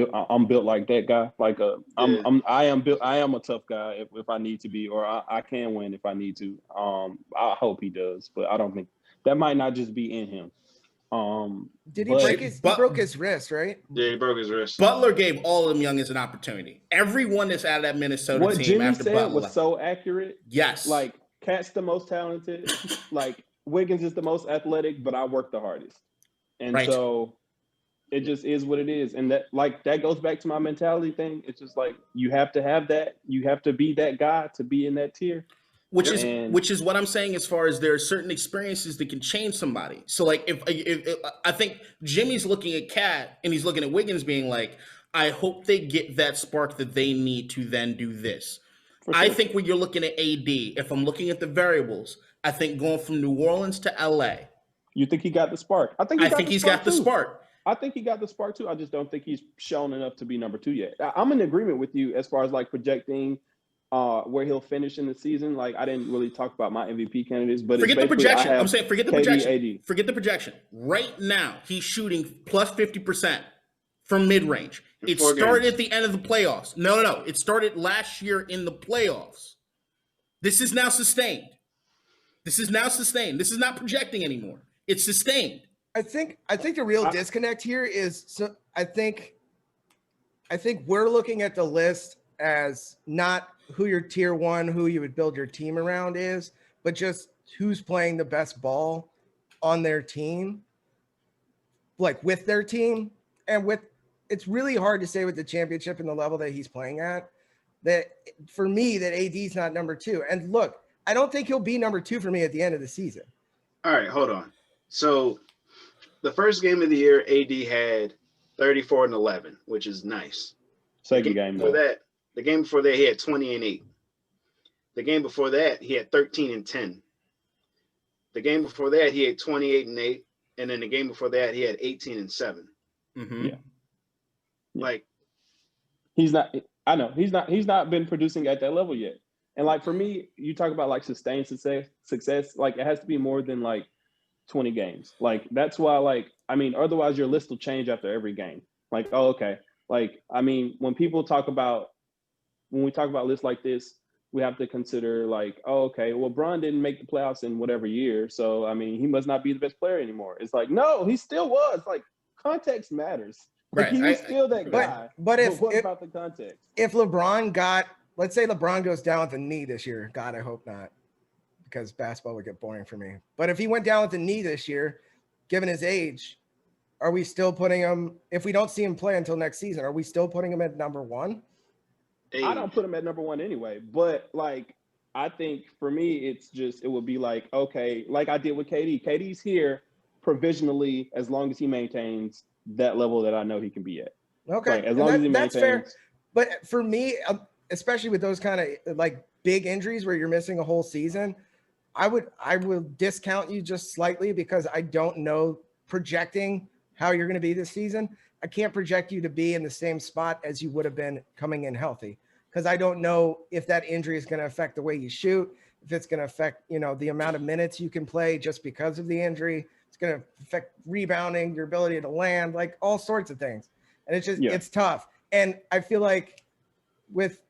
Speaker 4: built like that guy. Like I am built. I am a tough guy if I need to be, or I can win if I need to. I hope he does, but I don't think that might not just be in him.
Speaker 1: Did he break his? He broke his wrist, right?
Speaker 2: Yeah, he broke his wrist.
Speaker 3: Butler gave all of them youngins an opportunity. Everyone that's out of that Minnesota
Speaker 4: what
Speaker 3: team
Speaker 4: Jimmy
Speaker 3: after
Speaker 4: said
Speaker 3: Butler
Speaker 4: was so accurate.
Speaker 3: Yes,
Speaker 4: like Cat's the most talented. Like Wiggins is the most athletic, but I work the hardest, and so it just is what it is. And that goes back to my mentality thing. It's just like you have to have that. You have to be that guy to be in that tier.
Speaker 3: Which is what I'm saying as far as there are certain experiences that can change somebody. So like if I think Jimmy's looking at Cat and he's looking at Wiggins being like, I hope they get that spark that they need to then do this. Sure. I think when you're looking at AD, if I'm looking at the variables, I think going from New Orleans to LA.
Speaker 4: You think he got the spark? I think he's got the spark. I think he got the spark too. I just don't think he's shown enough to be number 2 yet. I'm in agreement with you as far as like projecting where he'll finish in the season. Like I didn't really talk about my MVP candidates, but
Speaker 3: forget the projection. I'm saying forget the projection.
Speaker 4: AD.
Speaker 3: Forget the projection. Right now, he's shooting plus 50% from mid-range. It started at the end of the playoffs. No. It started last year in the playoffs. This is now sustained. This is not projecting anymore. It's sustained.
Speaker 1: I think the real disconnect here is I think we're looking at the list as not who your tier 1, who you would build your team around is, but just who's playing the best ball on their team, like with their team. And it's really hard to say with the championship and the level that he's playing at, that for me, that AD's not number 2. And look, I don't think he'll be number 2 for me at the end of the season.
Speaker 2: All right, hold on. So the first game of the year, AD had 34 and 11, which is nice.
Speaker 4: Second game, though.
Speaker 2: The game before that, he had 20 and 8. The game before that, he had 13 and 10. The game before that, he had 28 and 8. And then the game before that, he had 18 and 7.
Speaker 3: Mm-hmm.
Speaker 4: Yeah.
Speaker 2: Like
Speaker 4: he's not been producing at that level yet. And like for me, you talk about like sustained success, like it has to be more than like 20 games. Like that's why, like, I mean, otherwise your list will change after every game. Like, oh, okay. Like, I mean, when we talk about lists like this, we have to consider like, oh, okay, well, Bron didn't make the playoffs in whatever year. So, I mean, he must not be the best player anymore. It's like, no, he still was. Like, context matters. Like,
Speaker 3: right.
Speaker 4: He was still that guy.
Speaker 1: But what
Speaker 4: about the context?
Speaker 1: If let's say LeBron goes down with a knee this year, God, I hope not, because basketball would get boring for me. But if he went down with a knee this year, given his age, are we still putting him, if we don't see him play until next season, are we still putting him at number 1?
Speaker 4: I don't put him at number 1 anyway, but like, I think for me, it would be like, okay, like I did with KD. KD's here provisionally as long as he maintains that level that I know he can be at.
Speaker 1: Okay.
Speaker 4: Like, as long as he
Speaker 1: that's
Speaker 4: maintains.
Speaker 1: Fair. But for me, especially with those kind of like big injuries where you're missing a whole season, I will discount you just slightly because I don't know projecting how you're going to be this season. I can't project you to be in the same spot as you would have been coming in healthy, because I don't know if that injury is going to affect the way you shoot, if it's going to affect, the amount of minutes you can play just because of the injury. It's going to affect rebounding, your ability to land, like all sorts of things. And it's just, It's tough. And I feel like with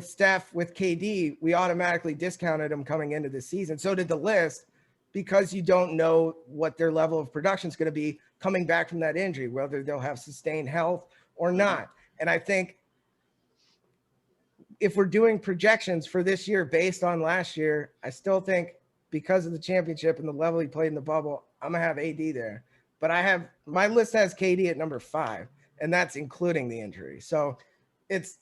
Speaker 1: Steph, with KD, we automatically discounted them coming into the season. So did the list, because you don't know what their level of production is going to be coming back from that injury, whether they'll have sustained health or not. And I think if we're doing projections for this year based on last year, I still think because of the championship and the level he played in the bubble, I'm going to have AD there. But my list has KD at number 5, and that's including the injury. So it's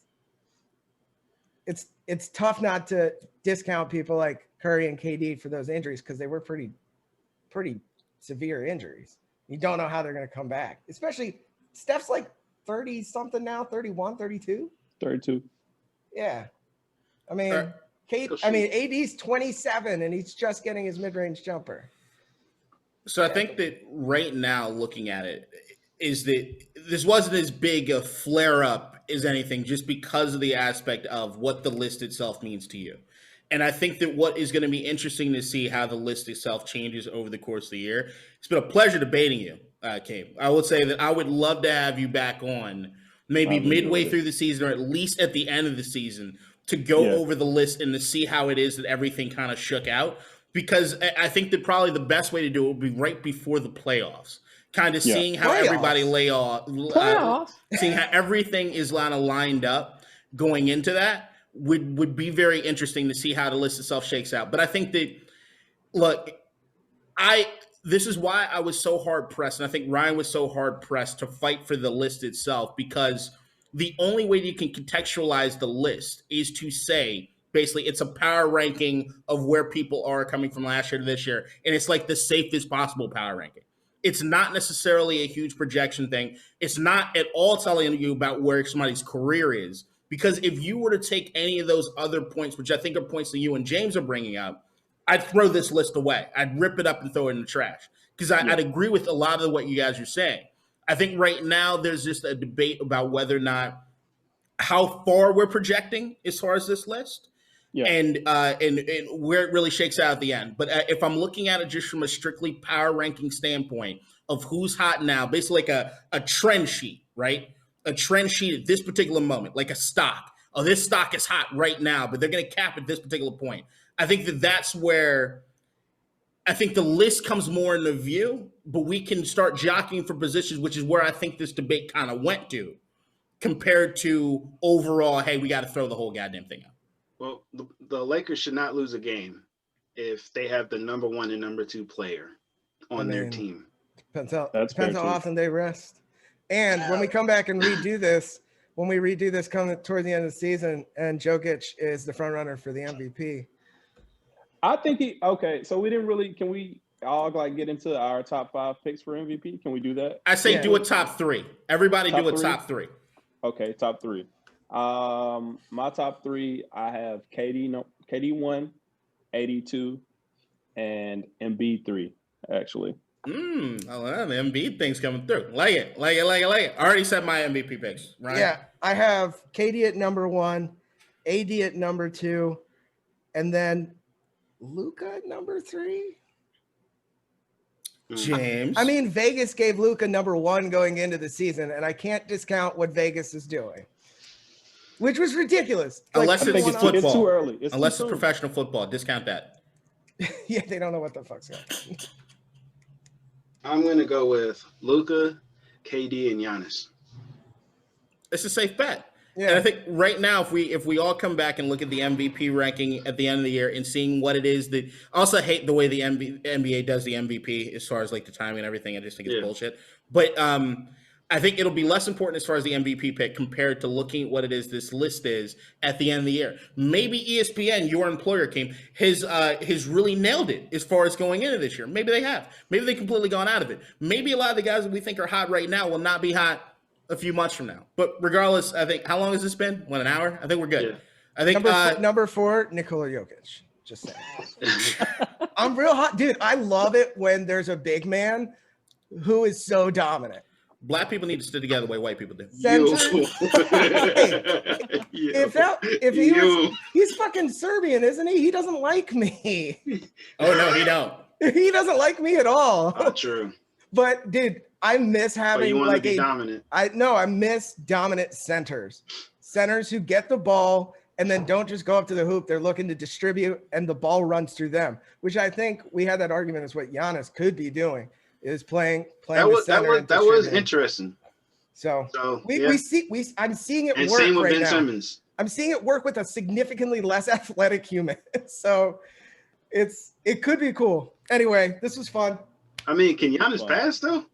Speaker 1: tough not to discount people like Curry and KD for those injuries, because they were pretty severe injuries. You don't know how they're going to come back, especially Steph's like 30 something now, 31, 32.
Speaker 4: 32.
Speaker 1: Yeah. I mean, AD's 27 and he's just getting his mid-range jumper.
Speaker 3: So I think that right now, looking at it, is that this wasn't as big a flare up as anything, just because of the aspect of what the list itself means to you. And I think that what is going to be interesting to see how the list itself changes over the course of the year. It's been a pleasure debating you, Came. I would say that I would love to have you back on maybe midway through the season or at least at the end of the season to go over the list and to see how it is that everything kind of shook out. Because I think that probably the best way to do it would be right before the playoffs, kind of seeing how everybody seeing how everything is kind of lined up going into that would be very interesting to see how the list itself shakes out. But I think that, look, this is why I was so hard pressed, and I think Ryan was so hard pressed to fight for the list itself, because the only way you can contextualize the list is to say, basically, it's a power ranking of where people are coming from last year to this year. And it's like the safest possible power ranking. It's not necessarily a huge projection thing. It's not at all telling you about where somebody's career is. Because if you were to take any of those other points, which I think are points that you and James are bringing up, I'd throw this list away. I'd rip it up and throw it in the trash. Because I'd agree with a lot of what you guys are saying. I think right now there's just a debate about whether or not how far we're projecting as far as this list. Yeah. And where it really shakes out at the end. But if I'm looking at it just from a strictly power ranking standpoint of who's hot now, basically like a trend sheet, right? A trend sheet at this particular moment, like a stock. Oh, this stock is hot right now, but they're going to cap at this particular point. I think that's where I think the list comes more into view, but we can start jockeying for positions, which is where I think this debate kind of went to, compared to overall, hey, we got to throw the whole goddamn thing out.
Speaker 2: Well, the Lakers should not lose a game if they have the number 1 and number 2 player on their team.
Speaker 1: Depends how often they rest. And when we come back and redo this, coming toward the end of the season, and Jokic is the front runner for the MVP.
Speaker 4: I think so we didn't really, can we all get into our top 5 picks for MVP? Can we do that?
Speaker 3: I say do a top 3. Everybody do a top 3.
Speaker 4: Okay, top 3. My top 3, I have KD 1, 82, and Embiid 3, actually.
Speaker 3: I love the Embiid thing's coming through. Like it. I already said my MVP picks, right?
Speaker 1: Yeah, I have KD at number 1, AD at number 2, and then Luka at number 3.
Speaker 3: James.
Speaker 1: I mean, Vegas gave Luka number 1 going into the season, and I can't discount what Vegas is doing, which was ridiculous.
Speaker 3: Unless it's football.
Speaker 4: It's too early.
Speaker 3: Unless it's professional football. Discount that.
Speaker 1: Yeah, they don't know what the fuck's going on.
Speaker 2: I'm going to go with Luka, KD, and Giannis.
Speaker 3: It's a safe bet.
Speaker 1: Yeah.
Speaker 3: And I think right now, if we all come back and look at the MVP ranking at the end of the year and seeing what it is that – I also hate the way the NBA does the MVP as far as the timing and everything. I just think it's bullshit. But I think it'll be less important as far as the MVP pick compared to looking at what it is this list is at the end of the year. Maybe ESPN, your employer, has really nailed it as far as going into this year. Maybe they have. Maybe they completely gone out of it. Maybe a lot of the guys that we think are hot right now will not be hot a few months from now. But regardless, I think, how long has this been? An hour? I think we're good. Yeah. I think
Speaker 1: number 4, Nikola Jokic. Just saying. I'm real hot. Dude, I love it when there's a big man who is so dominant.
Speaker 3: Black people need to stick together the way white people do.
Speaker 1: He's fucking Serbian, isn't he? He doesn't like me.
Speaker 3: Oh, no, he don't.
Speaker 1: He doesn't like me at all.
Speaker 2: Not true.
Speaker 1: But, dude, I miss having
Speaker 2: dominant.
Speaker 1: I miss dominant centers who get the ball and then don't just go up to the hoop. They're looking to distribute and the ball runs through them, which I think we had that argument is what Giannis could be doing, is playing
Speaker 2: that was interesting.
Speaker 1: So I'm seeing it
Speaker 2: and
Speaker 1: work
Speaker 2: same with
Speaker 1: right
Speaker 2: Ben
Speaker 1: now.
Speaker 2: Simmons.
Speaker 1: I'm seeing it work with a significantly less athletic human. So it could be cool. Anyway, this was fun.
Speaker 2: I mean, can Giannis pass though?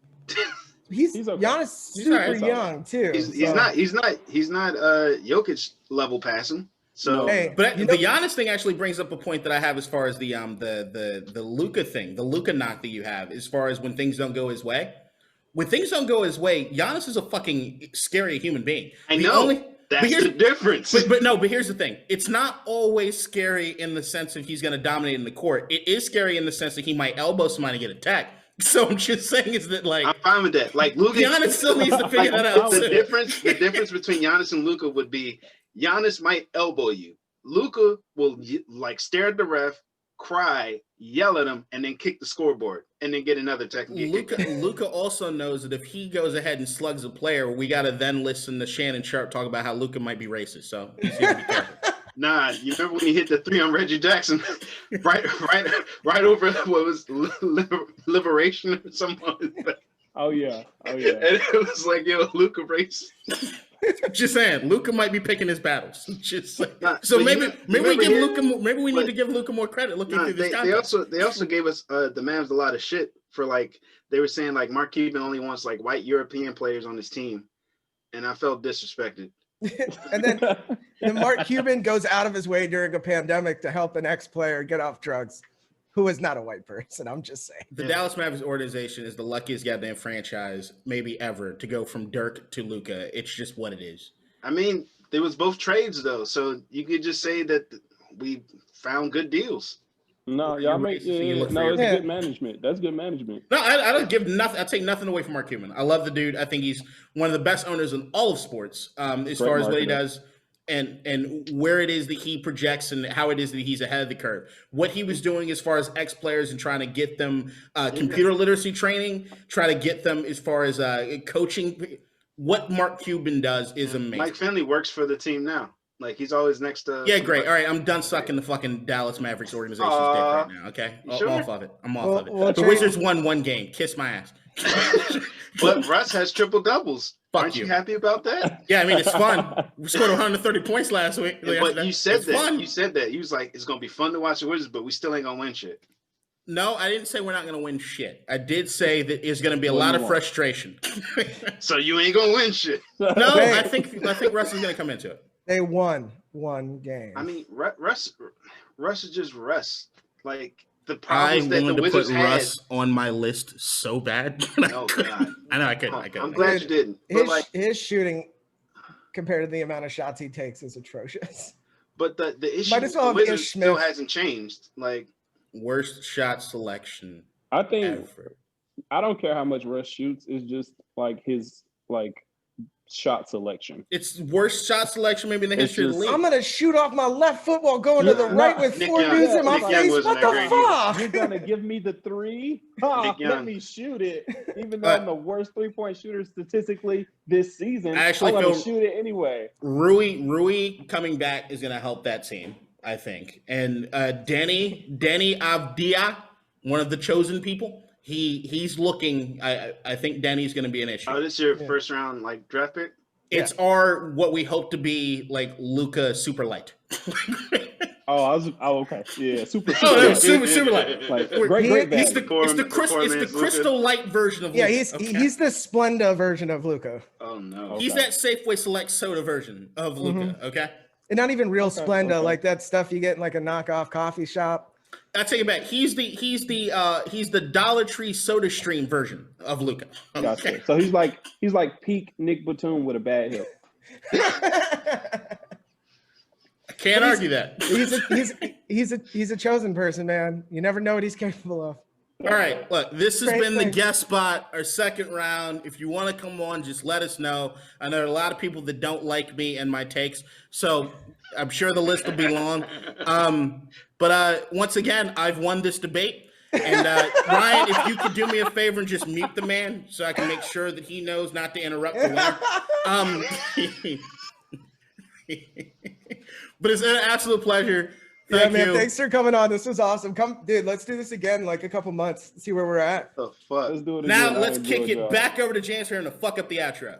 Speaker 1: He's okay. Giannis super young too.
Speaker 2: He's not Jokic level passing. So,
Speaker 3: but the Giannis thing actually brings up a point that I have as far as the Luka thing, the Luka knock that you have, as far as when things don't go his way. when things don't go his way, Giannis is a fucking scary human being.
Speaker 2: I know. That's the difference.
Speaker 3: But here's the thing. It's not always scary in the sense that he's going to dominate in the court. It is scary in the sense that he might elbow somebody and get attacked. So I'm just saying is that, like,
Speaker 2: I'm fine with that. Like, Luka,
Speaker 3: Giannis still needs to figure that out.
Speaker 2: The difference between Giannis and Luka would be Giannis might elbow you. Luka will like stare at the ref, cry, yell at him, and then kick the scoreboard, and then get another technique.
Speaker 3: Luka also knows that if he goes ahead and slugs a player, we got to then listen to Shannon Sharp talk about how Luka might be racist. So he's going to be careful.
Speaker 2: Nah, you remember when he hit the 3 on Reggie Jackson, right over what was Liberation or something.
Speaker 4: Oh yeah.
Speaker 2: And it was like, yo, Luka racist.
Speaker 3: Just saying, Luka might be picking his battles. Just like,
Speaker 2: so
Speaker 3: maybe we need to give Luka more credit. Looking through this
Speaker 2: they also gave us the Mavs a lot of shit for, like, they were saying like Mark Cuban only wants like white European players on his team, and I felt disrespected.
Speaker 1: And then Mark Cuban goes out of his way during a pandemic to help an ex-player get off drugs who is not a white person. I'm just saying.
Speaker 3: The Dallas Mavericks organization is the luckiest goddamn franchise maybe ever to go from Dirk to Luka. It's just what it is.
Speaker 2: I mean, there was both trades though, so you could just say that we found good deals.
Speaker 4: No, y'all make it's good management. That's good management.
Speaker 3: No, I don't give nothing. I take nothing away from Mark Cuban. I love the dude. I think he's one of the best owners in all of sports, as far as what he does and where it is that he projects and how it is that he's ahead of the curve. What he was doing as far as ex-players and trying to get them computer literacy training, try to get them as far as coaching. What Mark Cuban does is amazing.
Speaker 2: Mike Finley works for the team now. Like, he's always next to.
Speaker 3: Yeah, great. All right, I'm done sucking the fucking Dallas Mavericks organization's dick right now. Okay, I'm off of it. I'm off of it. The Wizards won one game. Kiss my ass.
Speaker 2: But Russ has triple doubles. Aren't you happy about that?
Speaker 3: Yeah, I mean, it's fun. We scored 130 points last week.
Speaker 2: But you said that. Fun. You said that. You was like, it's gonna be fun to watch the Wizards, but we still ain't gonna win shit.
Speaker 3: No, I didn't say we're not gonna win shit. I did say that it's gonna be a lot of frustration.
Speaker 2: So you ain't gonna win shit.
Speaker 3: No, I think Russ is gonna come into it.
Speaker 1: They won one game.
Speaker 2: I mean, Russ is just Russ. Like, the problems that the
Speaker 3: wanted to
Speaker 2: Wizards
Speaker 3: put
Speaker 2: had.
Speaker 3: Russ on my list so bad.
Speaker 2: Oh God!
Speaker 3: I know I couldn't.
Speaker 2: I'm glad you didn't. But
Speaker 1: his shooting compared to the amount of shots he takes is atrocious.
Speaker 2: But the issue
Speaker 1: Might as well
Speaker 2: the Wizards still hasn't changed. Like,
Speaker 3: worst shot selection.
Speaker 4: I think
Speaker 3: ever.
Speaker 4: I don't care how much Russ shoots. It's just like his shot selection.
Speaker 3: It's worst shot selection maybe in the history of the league.
Speaker 1: I'm gonna shoot off my left foot while going to the right with four dudes in my face. What the fuck?
Speaker 4: You're gonna give me the three? Let me shoot it. Even though I'm the worst 3-point shooter statistically this season,
Speaker 3: I actually
Speaker 4: I'm gonna shoot it anyway.
Speaker 3: Rui coming back is gonna help that team, I think. And Danny Avdia, one of the chosen people. He's looking. I think Danny's going to be an issue.
Speaker 2: Oh, this is your first round draft pick.
Speaker 3: It's our what we hope to be Luka super light.
Speaker 4: Okay, yeah, super
Speaker 3: light.
Speaker 4: Great.
Speaker 3: It's the crystal light version of Luka.
Speaker 1: Yeah, he's the Splenda version of Luka.
Speaker 2: Oh no,
Speaker 3: he's that Safeway Select Soda version of Luka. Mm-hmm. Okay,
Speaker 1: and not even real Splenda, like that stuff you get in a knockoff coffee shop.
Speaker 3: I take it back. He's the Dollar Tree Soda Stream version of Luka. Okay.
Speaker 4: Gotcha. So he's like peak Nick Batum with a bad hip.
Speaker 3: I can't argue that.
Speaker 1: He's a chosen person, man. You never know what he's capable of.
Speaker 3: All right, look, this has been the guest spot, our second round. If you want to come on, just let us know. I know there are a lot of people that don't like me and my takes, so I'm sure the list will be long. But once again, I've won this debate. And Ryan, if you could do me a favor and just mute the man so I can make sure that he knows not to interrupt the winner. But it's an absolute pleasure. Thank you.
Speaker 1: Thanks for coming on. This was awesome. Dude, let's do this again in a couple months. See where we're at.
Speaker 2: Oh, fuck.
Speaker 4: Let's do it
Speaker 3: now
Speaker 4: again.
Speaker 3: Let's kick it back over to James here and to fuck up the outro.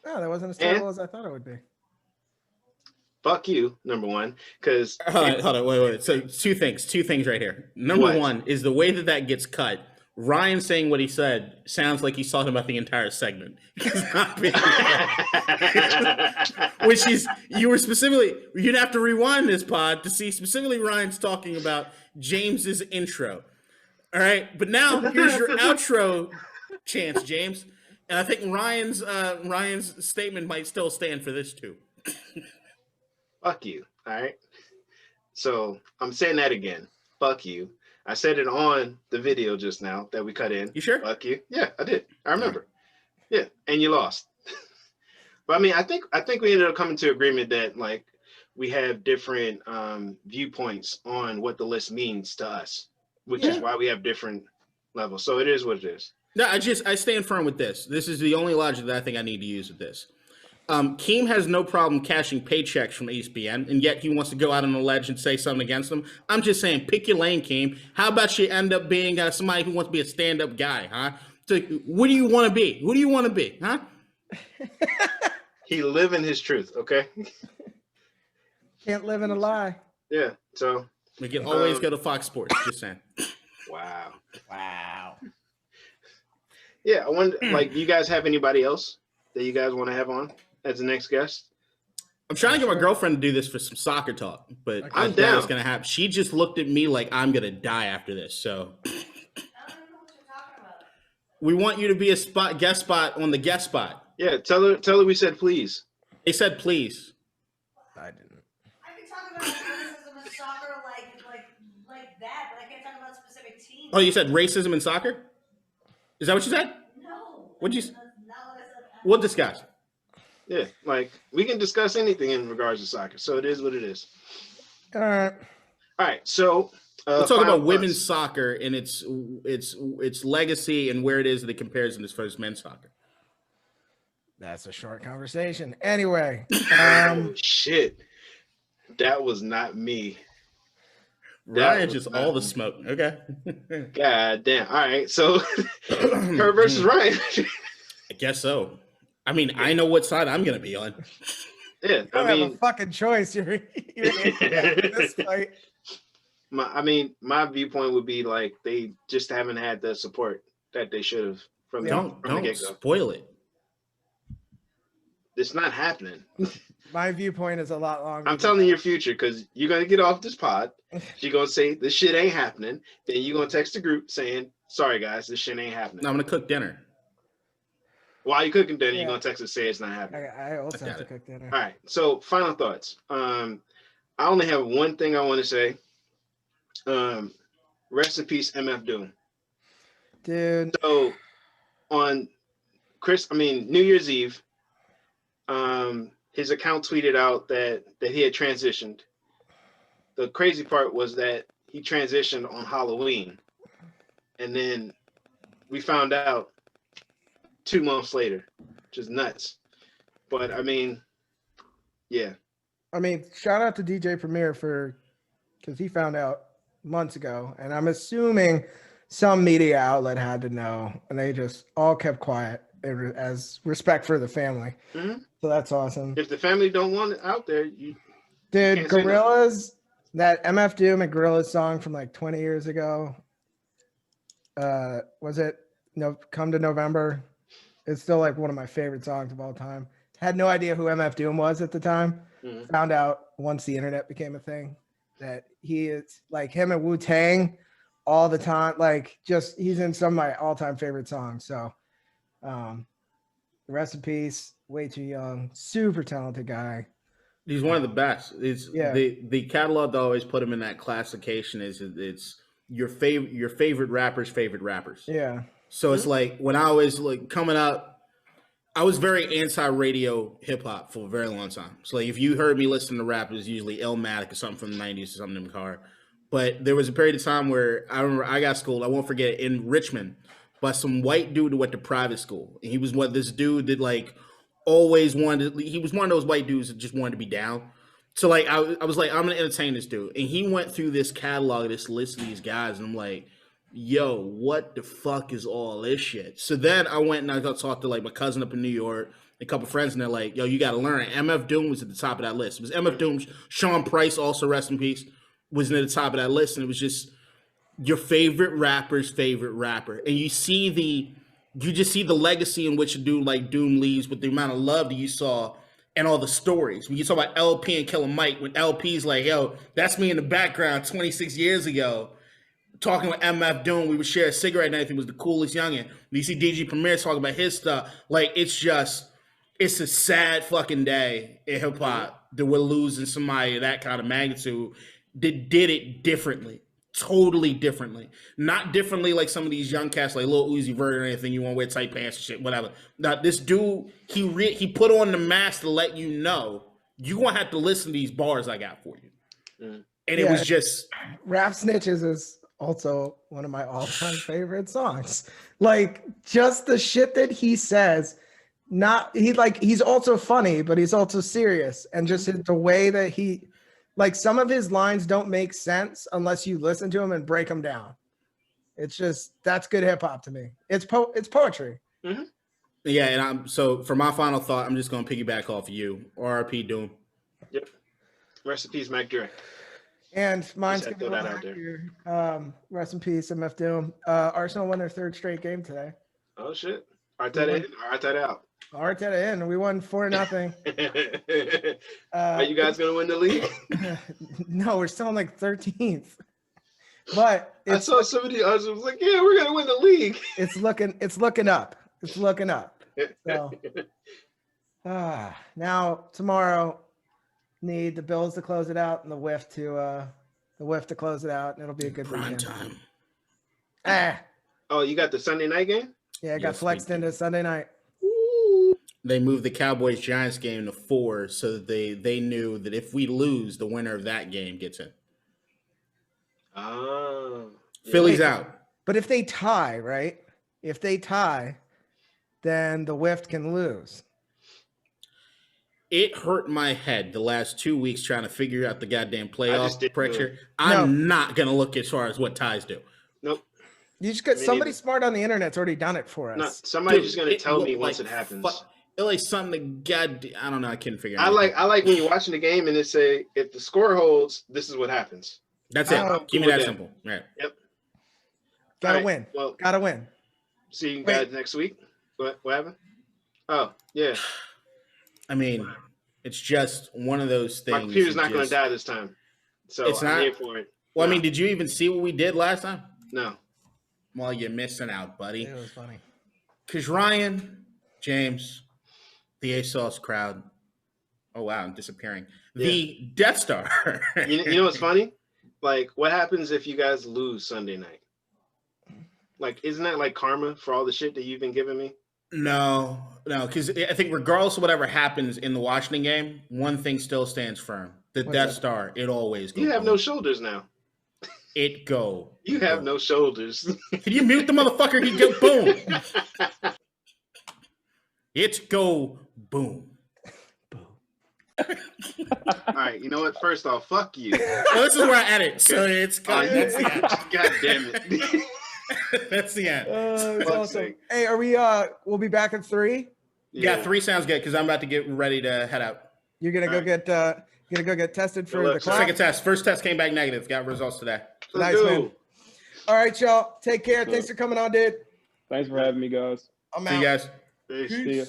Speaker 1: Oh, that wasn't as terrible as I thought it would be.
Speaker 2: Fuck you, number one, because
Speaker 3: hold on, wait. So two things right here. Number one is the way that gets cut. Ryan saying what he said sounds like he's talking about the entire segment. Which is, you'd have to rewind this pod to see specifically Ryan's talking about James's intro. All right, but now here's your outro chance, James. And I think Ryan's statement might still stand for this too.
Speaker 2: Fuck you. All right. So I'm saying that again. Fuck you. I said it on the video just now that we cut in.
Speaker 3: You sure?
Speaker 2: Fuck you. Yeah, I did. I remember. Yeah, and you lost. But I mean, I think we ended up coming to agreement that like we have different viewpoints on what the list means to us, which is why we have different levels. So it is what it is.
Speaker 3: No, I stand firm with this. This is the only logic that I think I need to use with this. Keem has no problem cashing paychecks from ESPN, and yet he wants to go out on a ledge and say something against them. I'm just saying, pick your lane, Keem. How about you end up being somebody who wants to be a stand-up guy, huh? So, what do you want to be? Who do you want to be, huh?
Speaker 2: He living his truth, okay?
Speaker 1: Can't live in a lie.
Speaker 2: Yeah, so.
Speaker 3: We can always go to Fox Sports, just saying.
Speaker 2: Wow.
Speaker 1: Yeah,
Speaker 2: I wonder, like, do you guys have anybody else that you guys want to have on as the next guest?
Speaker 3: I'm trying to get my girlfriend to do this for some soccer talk, but
Speaker 2: I'm
Speaker 3: I doubt
Speaker 2: down.
Speaker 3: it's going to happen. She just looked at me like I'm going to die after this, so.
Speaker 5: I don't even know what you're talking about.
Speaker 3: We want you to be a guest spot on the guest spot.
Speaker 2: Yeah, tell her we said please.
Speaker 3: They said please.
Speaker 1: I didn't.
Speaker 5: I can talk about racism in soccer like that, but I can't talk about specific teams.
Speaker 3: Oh, you said racism in soccer? Is that what you said?
Speaker 5: No.
Speaker 3: What'd you?
Speaker 5: That's not what I said.
Speaker 3: We'll discuss.
Speaker 2: Yeah, like we can discuss anything in regards to soccer. So it is what it is.
Speaker 1: All right.
Speaker 2: All right, so
Speaker 3: Let's talk
Speaker 2: final
Speaker 3: about women's
Speaker 2: thoughts.
Speaker 3: soccer and its legacy and where it is that it compares in as far as men's soccer.
Speaker 1: That's a short conversation. Anyway,
Speaker 2: Oh, shit, that was not me.
Speaker 3: Ryan
Speaker 2: was
Speaker 3: just
Speaker 2: not
Speaker 3: all the
Speaker 2: me.
Speaker 3: smoke. Okay.
Speaker 2: God damn. All right, so her versus Ryan.
Speaker 3: I guess so. I mean, I know what side I'm going to be on.
Speaker 2: Yeah,
Speaker 1: you
Speaker 2: I
Speaker 1: don't have a
Speaker 2: mean,
Speaker 1: fucking choice. You're in this fight.
Speaker 2: my viewpoint would be like they just haven't had the support that they should have from the
Speaker 3: Don't
Speaker 2: get-go.
Speaker 3: spoil it.
Speaker 2: It's not happening.
Speaker 1: My viewpoint is a lot longer.
Speaker 2: I'm telling you your future because you're gonna get off this pod. You're gonna say this shit ain't happening. Then you're gonna text the group saying, "Sorry guys, this shit ain't happening."
Speaker 3: No, I'm going to cook dinner.
Speaker 2: While you're cooking dinner,
Speaker 1: Yeah.
Speaker 2: you're gonna text and say it's not happening.
Speaker 1: I also
Speaker 3: I
Speaker 1: have
Speaker 3: got
Speaker 1: to
Speaker 3: it.
Speaker 1: cook dinner.
Speaker 2: All right. So final thoughts. I only have one thing I want to say. Rest in peace, MF Doom.
Speaker 1: Dude,
Speaker 2: So on New Year's Eve, his account tweeted out that he had transitioned. The crazy part was that he transitioned on Halloween. And then we found out 2 months later, which is nuts. But I mean, yeah.
Speaker 1: I mean, shout out to DJ Premier because he found out months ago, and I'm assuming some media outlet had to know, and they just all kept quiet as respect for the family.
Speaker 2: Mhm.
Speaker 1: So that's awesome.
Speaker 2: If the family don't want it out there, you
Speaker 1: Dude,
Speaker 2: can't say nothing.
Speaker 1: Gorillaz, that MF Doom and Gorillaz song from like 20 years ago. Was it Come to November? It's still like one of my favorite songs of all time. Had no idea who MF Doom was at the time.
Speaker 2: Mhm.
Speaker 1: Found out once the internet became a thing that he is like him and Wu-Tang all the time. Like just he's in some of my all-time favorite songs. So rest in peace. Way too young. Super talented guy.
Speaker 3: He's one of the best. It's
Speaker 1: Yeah.
Speaker 3: the catalog that always put him in that classification is it's your favorite rapper's favorite rappers.
Speaker 1: Yeah.
Speaker 3: So it's like when I was like coming up, I was very anti-radio hip hop for a very long time. So like if you heard me listen to rap, it was usually Illmatic or something from the 90s or something in the car. But there was a period of time where I remember I got schooled, I won't forget it, in Richmond by some white dude who went to private school. And he was this dude that like always he was one of those white dudes that just wanted to be down. So like I was like, I'm gonna entertain this dude. And he went through this catalog, this list of these guys, and I'm like, yo, what the fuck is all this shit? So then I went and I got talked to like my cousin up in New York, a couple friends, and they're like, yo, you gotta learn it. MF Doom was at the top of that list. It was MF Doom, Sean Price, also rest in peace, was near the top of that list, and it was just your favorite rapper's favorite rapper. And you just see the legacy in which a dude like Doom leaves with the amount of love that you saw and all the stories. When you talk about LP and Killer Mike, when LP's like, yo, that's me in the background 26 years ago. talking with MF Doom, we would share a cigarette and everything, was the coolest youngin'. You see DG Premier talking about his stuff. Like, it's a sad fucking day in hip hop that we're losing somebody of that kind of magnitude that did it differently. Totally differently. Not differently like some of these young cats like Lil Uzi Vert or anything. You want to wear tight pants and shit, whatever. Now, this dude, he put on the mask to let you know you're going to have to listen to these bars I got for you. And it was just...
Speaker 1: Rap Snitches is also one of my all-time favorite songs. Like, just the shit that he says, he's also funny, but he's also serious. And just the way that like, some of his lines don't make sense unless you listen to him and break them down. It's just, that's good hip hop to me. It's poetry.
Speaker 2: Mm-hmm.
Speaker 3: Yeah, and so for my final thought, I'm just going to piggyback off of you. RIP Doom.
Speaker 2: Yep. Rest in peace, Mac Dre.
Speaker 1: And mine's
Speaker 2: Just
Speaker 1: going to
Speaker 2: had
Speaker 1: go
Speaker 2: to
Speaker 1: back
Speaker 2: throw that
Speaker 1: here. Rest in peace, MF Doom. Arsenal won their 3rd straight game today.
Speaker 2: Oh, shit. Arteta in or Arteta out?
Speaker 1: Arteta in. We won 4-0.
Speaker 2: Are you guys going to win the league?
Speaker 1: No, we're still in like 13th. But
Speaker 2: I saw somebody else was like, yeah, we're going to win the league.
Speaker 1: It's looking up. It's looking up. So now tomorrow need the Bills to close it out and the Whiff to close it out, and it'll be a good
Speaker 3: Prime
Speaker 1: weekend.
Speaker 3: time.
Speaker 2: Oh, you got the Sunday night game?
Speaker 1: Yeah, I got flexed into Sunday night.
Speaker 3: They moved the Cowboys-Giants game to 4 so that they knew that if we lose, the winner of that game gets in.
Speaker 2: Oh.
Speaker 3: Philly's out.
Speaker 1: But if they tie, right? If they tie, then the Whiff can lose.
Speaker 3: It hurt my head the last 2 weeks trying to figure out the goddamn playoff
Speaker 2: didn't
Speaker 3: pressure.
Speaker 2: do
Speaker 3: I'm not going to look as far as what ties do.
Speaker 2: Nope.
Speaker 1: You just got
Speaker 2: Me
Speaker 1: somebody
Speaker 2: neither.
Speaker 1: smart on the internet's already done it for us.
Speaker 2: No, somebody's
Speaker 3: Dude,
Speaker 2: just going to
Speaker 3: it
Speaker 2: tell me
Speaker 3: looked
Speaker 2: once
Speaker 3: like
Speaker 2: it happens.
Speaker 3: It like something that I don't know. I couldn't figure it
Speaker 2: I
Speaker 3: out.
Speaker 2: like when you're watching the game and they say, if the score holds, this is what happens.
Speaker 3: That's it.
Speaker 1: Oh,
Speaker 3: Give me
Speaker 2: cool
Speaker 3: that
Speaker 2: with
Speaker 3: simple. Right.
Speaker 2: Yep.
Speaker 1: Gotta
Speaker 2: All right,
Speaker 1: win.
Speaker 2: Well,
Speaker 1: Gotta win.
Speaker 2: see you
Speaker 1: Wait.
Speaker 2: guys next week. What happened? Oh, yeah.
Speaker 3: I mean, it's just one of those things.
Speaker 2: My computer's not going
Speaker 3: just-
Speaker 2: to die this time. So
Speaker 3: It's
Speaker 2: I'm
Speaker 3: not?
Speaker 2: here for it.
Speaker 3: Well, I
Speaker 2: No.
Speaker 3: mean, did you even see what we did last time?
Speaker 2: No.
Speaker 3: Well, you're missing out, buddy.
Speaker 1: It was funny.
Speaker 3: Because Ryan, James, the ASOS crowd. Oh, wow, I'm disappearing. The Death Star.
Speaker 2: You know what's funny? Like, what happens if you guys lose Sunday night? Like, isn't that like karma for all the shit that you've been giving me?
Speaker 3: No, because I think regardless of whatever happens in the Washington game, one thing still stands firm. The
Speaker 1: What's
Speaker 3: Death
Speaker 1: that?
Speaker 3: Star, it always goes.
Speaker 2: You have
Speaker 3: boom.
Speaker 2: no shoulders now.
Speaker 3: It go.
Speaker 2: You have no shoulders.
Speaker 3: Can you mute the motherfucker? He go boom. It's go boom.
Speaker 2: All right, you know what? First off, fuck you.
Speaker 3: Well, this is where I edit, so it's that's the end.
Speaker 2: God damn it.
Speaker 3: That's the end.
Speaker 1: It's
Speaker 2: Fuck's
Speaker 1: awesome.
Speaker 2: sake.
Speaker 1: Hey, are we? We'll be back at 3.
Speaker 3: Yeah, 3 sounds good because I'm about to get ready to head out.
Speaker 1: You're gonna go
Speaker 2: All right.
Speaker 1: get. You're gonna go get tested for
Speaker 2: luck,
Speaker 1: the
Speaker 2: sir.
Speaker 1: class.
Speaker 3: Second test. First test came back negative. Got results today.
Speaker 2: Let's
Speaker 1: Nice,
Speaker 2: go.
Speaker 1: man. All right, y'all. Take care.
Speaker 4: Cool.
Speaker 1: Thanks for coming on, dude.
Speaker 4: Thanks for having me, guys.
Speaker 1: I'm
Speaker 3: See
Speaker 1: out.
Speaker 3: you guys.
Speaker 2: Peace.
Speaker 4: See ya.